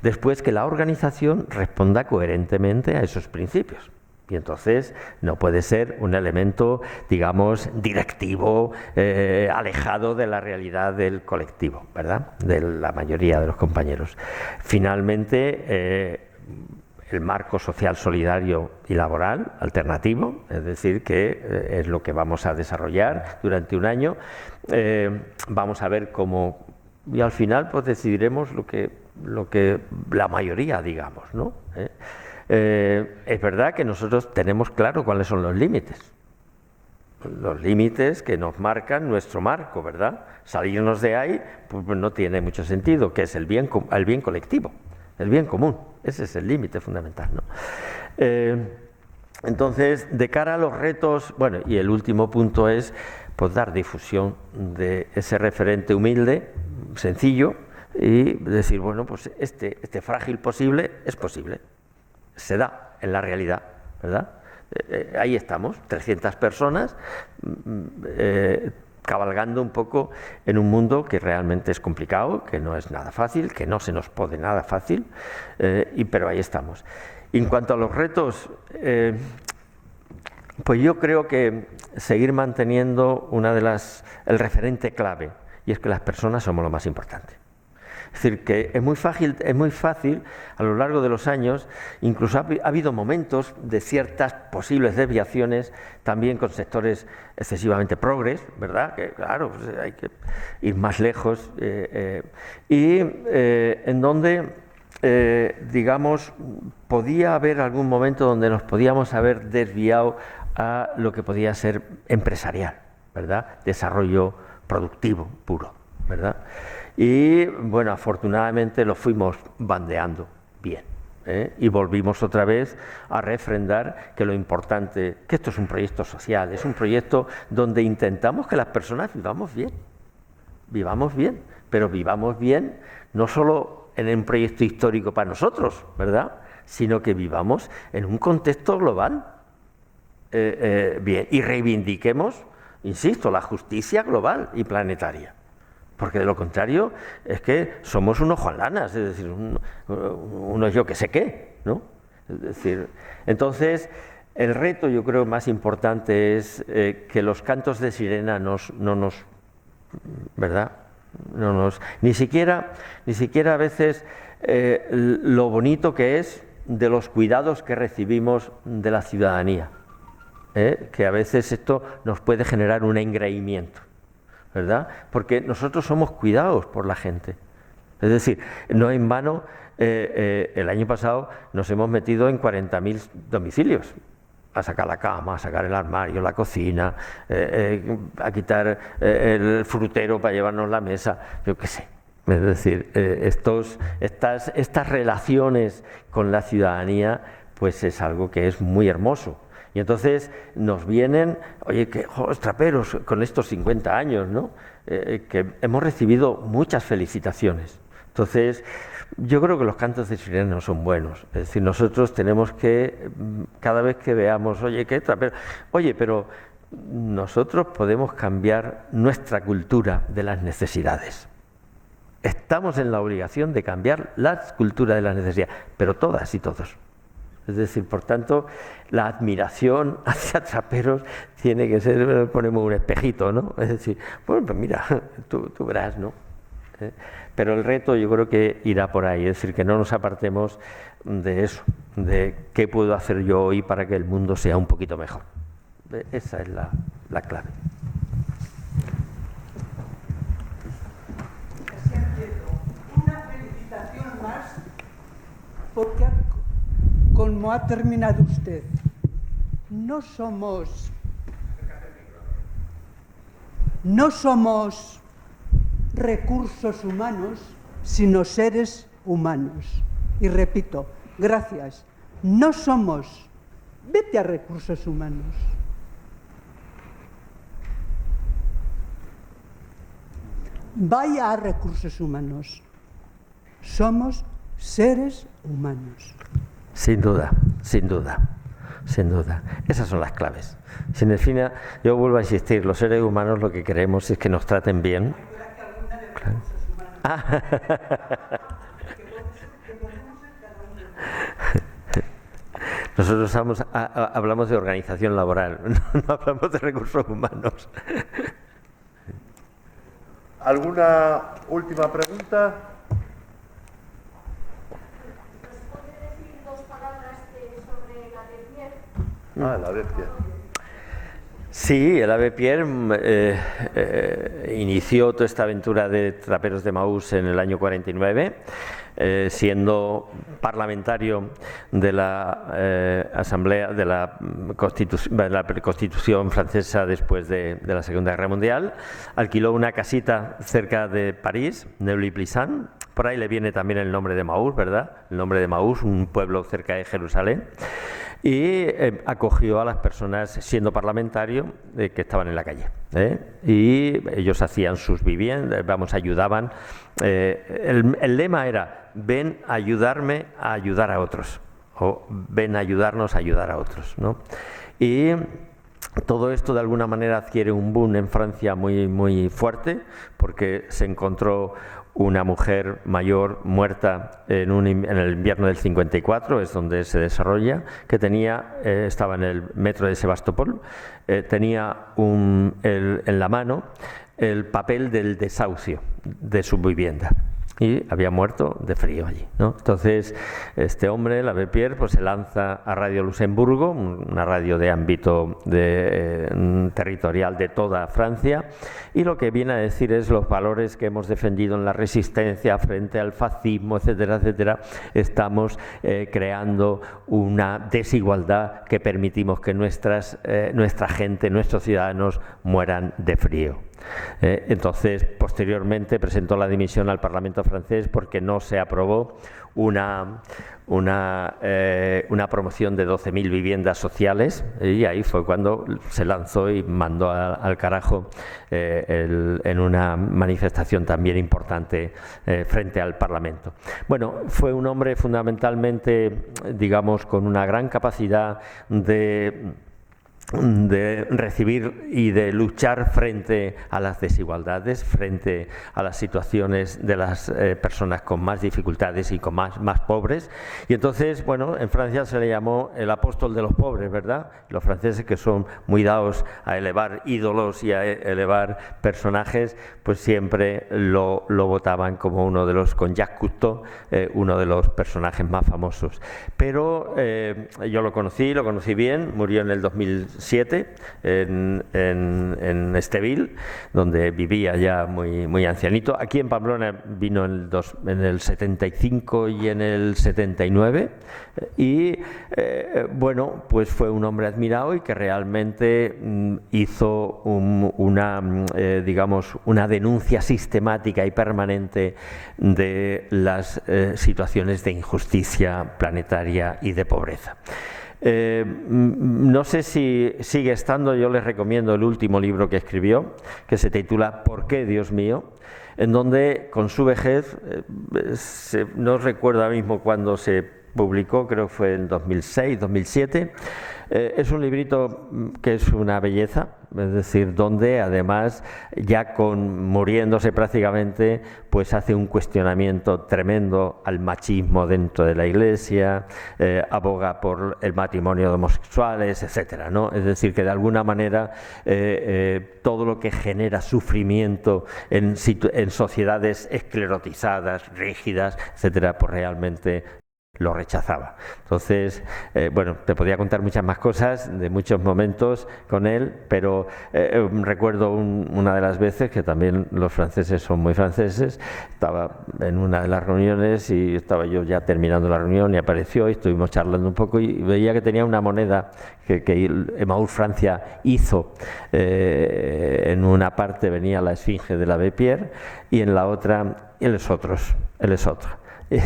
Después, que la organización responda coherentemente a esos principios. Y entonces no puede ser un elemento, digamos, directivo, alejado de la realidad del colectivo, ¿verdad? De la mayoría de los compañeros. Finalmente, el marco social, solidario y laboral alternativo, es decir, que es lo que vamos a desarrollar durante un año. Vamos a ver cómo, y al final pues decidiremos lo que la mayoría, digamos, ¿no? Es verdad que nosotros tenemos claro cuáles son los límites que nos marcan nuestro marco, ¿verdad? Salirnos de ahí pues no tiene mucho sentido, que es el bien colectivo, el bien común. Ese es el límite fundamental, ¿no? Entonces, de cara a los retos, bueno, y el último punto es pues dar difusión de ese referente humilde, sencillo, y decir, bueno, pues este frágil posible es posible, se da en la realidad, ¿verdad? Ahí estamos, 300 personas cabalgando un poco en un mundo que realmente es complicado, que no es nada fácil, que no se nos pone nada fácil, pero ahí estamos. Y en cuanto a los retos, pues yo creo que seguir manteniendo el referente clave, y es que las personas somos lo más importante. Es decir, que es muy fácil a lo largo de los años, incluso ha habido momentos de ciertas posibles desviaciones, también con sectores excesivamente progres, ¿verdad? Que claro, pues hay que ir más lejos, en donde, digamos, podía haber algún momento donde nos podíamos haber desviado a lo que podía ser empresarial, ¿verdad? Desarrollo productivo puro, ¿verdad? Y bueno, afortunadamente lo fuimos bandeando bien, y volvimos otra vez a refrendar que lo importante, que esto es un proyecto social, es un proyecto donde intentamos que las personas vivamos bien, pero vivamos bien no solo en un proyecto histórico para nosotros, ¿verdad?, sino que vivamos en un contexto global. bien, y reivindiquemos, insisto, la justicia global y planetaria. Porque de lo contrario es que somos unos Juan Lanas, es decir, unos yo que sé qué, ¿no? Es decir, entonces el reto yo creo más importante es que los cantos de sirena no nos, ¿verdad? Ni siquiera a veces lo bonito que es de los cuidados que recibimos de la ciudadanía, que a veces esto nos puede generar un engreimiento, ¿verdad? Porque nosotros somos cuidados por la gente. Es decir, no en vano, el año pasado nos hemos metido en 40.000 domicilios, a sacar la cama, a sacar el armario, la cocina, a quitar el frutero para llevarnos la mesa, yo qué sé. Es decir, estas relaciones con la ciudadanía, pues es algo que es muy hermoso. Y entonces nos vienen, oye, que traperos con estos 50 años, ¿no? Que hemos recibido muchas felicitaciones. Entonces, yo creo que los cantos de sirena no son buenos. Es decir, nosotros tenemos que, cada vez que veamos, oye, qué trapero, oye, pero nosotros podemos cambiar nuestra cultura de las necesidades. Estamos en la obligación de cambiar la cultura de las necesidades, pero todas y todos. Es decir, por tanto, la admiración hacia traperos tiene que ser, ponemos un espejito, ¿no? Es decir, bueno, pues mira, tú verás, ¿no? Pero el reto yo creo que irá por ahí, es decir, que no nos apartemos de eso, de qué puedo hacer yo hoy para que el mundo sea un poquito mejor. Esa es la clave. Una felicitación más, porque como ha terminado usted, no somos recursos humanos, sino seres humanos. Y repito, gracias, no somos, vete a recursos humanos. Vaya a recursos humanos. Somos seres humanos. Sin duda, sin duda, sin duda. Esas son las claves. Si en el fin, yo vuelvo a insistir, los seres humanos lo que queremos es que nos traten bien. Claro. Nosotros hablamos de organización laboral, no hablamos de recursos humanos. ¿Alguna última pregunta? La Abbé Pierre. Sí, el Abbé Pierre inició toda esta aventura de Traperos de Maús en el año 49, siendo parlamentario de la Asamblea de la Constitución francesa después de la Segunda Guerra Mundial. Alquiló una casita cerca de París, Neuilly-Plissan. Por ahí le viene también el nombre de Maús, ¿verdad? El nombre de Maús, un pueblo cerca de Jerusalén. Y acogió a las personas, siendo parlamentario, que estaban en la calle. Y ellos hacían sus viviendas, ayudaban. El lema era, ven a ayudarme a ayudar a otros, o ven a ayudarnos a ayudar a otros, ¿no? Y todo esto de alguna manera adquiere un boom en Francia muy, muy fuerte, porque se encontró una mujer mayor muerta en el invierno del 54, es donde se desarrolla, que estaba en el metro de Sebastopol, tenía en la mano el papel del desahucio de su vivienda. Y había muerto de frío allí, ¿no? Entonces, este hombre, el Abbé Pierre, pues se lanza a Radio Luxemburgo, una radio de ámbito territorial de toda Francia, y lo que viene a decir es los valores que hemos defendido en la resistencia frente al fascismo, etcétera, etcétera. Estamos creando una desigualdad que permitimos que nuestra gente, nuestros ciudadanos mueran de frío. Entonces, posteriormente presentó la dimisión al Parlamento francés porque no se aprobó una promoción de 12.000 viviendas sociales, y ahí fue cuando se lanzó y mandó al carajo en una manifestación también importante frente al Parlamento. Bueno, fue un hombre fundamentalmente, digamos, con una gran capacidad de de recibir y de luchar frente a las desigualdades, frente a las situaciones de las personas con más dificultades y con más pobres. Y entonces, bueno, en Francia se le llamó el apóstol de los pobres, ¿verdad? Los franceses, que son muy dados a elevar ídolos y a elevar personajes, pues siempre lo votaban como uno de los, con Jacques Cousteau, uno de los personajes más famosos. Pero yo lo conocí bien, murió en el 2007 en Esteville, donde vivía ya muy ancianito. Aquí en Pamplona vino en el 75 y en el 79 y bueno, pues fue un hombre admirado y que realmente hizo digamos, una denuncia sistemática y permanente de las situaciones de injusticia planetaria y de pobreza. No sé si sigue estando, yo les recomiendo el último libro que escribió, que se titula ¿Por qué, Dios mío?, en donde con su vejez, no recuerdo ahora mismo cuándo se publicó, creo que fue en 2006, 2007, es un librito que es una belleza, es decir, donde además ya muriéndose prácticamente, pues hace un cuestionamiento tremendo al machismo dentro de la Iglesia, aboga por el matrimonio de homosexuales, etcétera, ¿no? Es decir, que de alguna manera todo lo que genera sufrimiento en sociedades esclerotizadas, rígidas, etcétera, pues realmente lo rechazaba. Entonces, bueno, te podía contar muchas más cosas de muchos momentos con él, pero recuerdo una de las veces que también los franceses son muy franceses. Estaba en una de las reuniones y estaba yo ya terminando la reunión y apareció y estuvimos charlando un poco y veía que tenía una moneda que Emaús Francia hizo. En una parte venía la esfinge de l'Abbé Pierre y en la otra él es otro. Y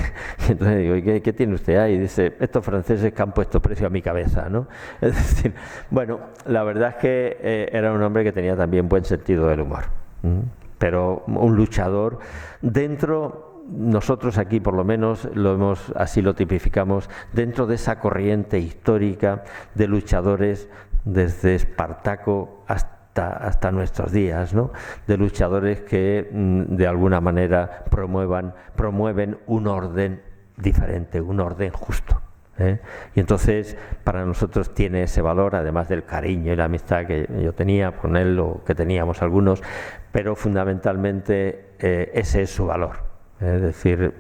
entonces digo, ¿y qué tiene usted ahí? Y dice, estos franceses que han puesto precio a mi cabeza, ¿no? Es decir, bueno, la verdad es que era un hombre que tenía también buen sentido del humor, pero un luchador dentro, nosotros aquí por lo menos así lo tipificamos, dentro de esa corriente histórica de luchadores desde Espartaco hasta nuestros días, ¿no? De luchadores que de alguna manera promueven un orden diferente, un orden justo. Y entonces para nosotros tiene ese valor, además del cariño y la amistad que yo tenía con él o que teníamos algunos, pero fundamentalmente ese es su valor. Es decir,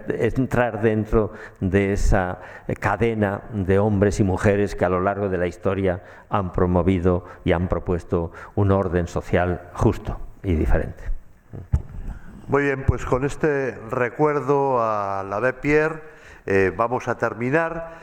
entrar dentro de esa cadena de hombres y mujeres que a lo largo de la historia han promovido y han propuesto un orden social justo y diferente. Muy bien, pues con este recuerdo a l'Abbé Pierre vamos a terminar,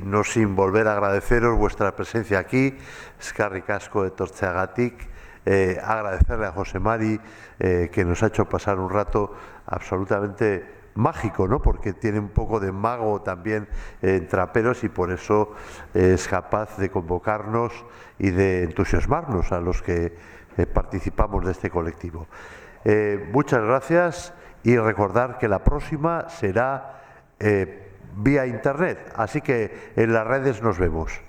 no sin volver a agradeceros vuestra presencia aquí, eskerrik asko etortzeagatik. Agradecerle a José Mari que nos ha hecho pasar un rato absolutamente mágico, ¿no? Porque tiene un poco de mago también en Traperos y por eso es capaz de convocarnos y de entusiasmarnos a los que participamos de este colectivo. Muchas gracias y recordar que la próxima será vía internet, así que en las redes nos vemos.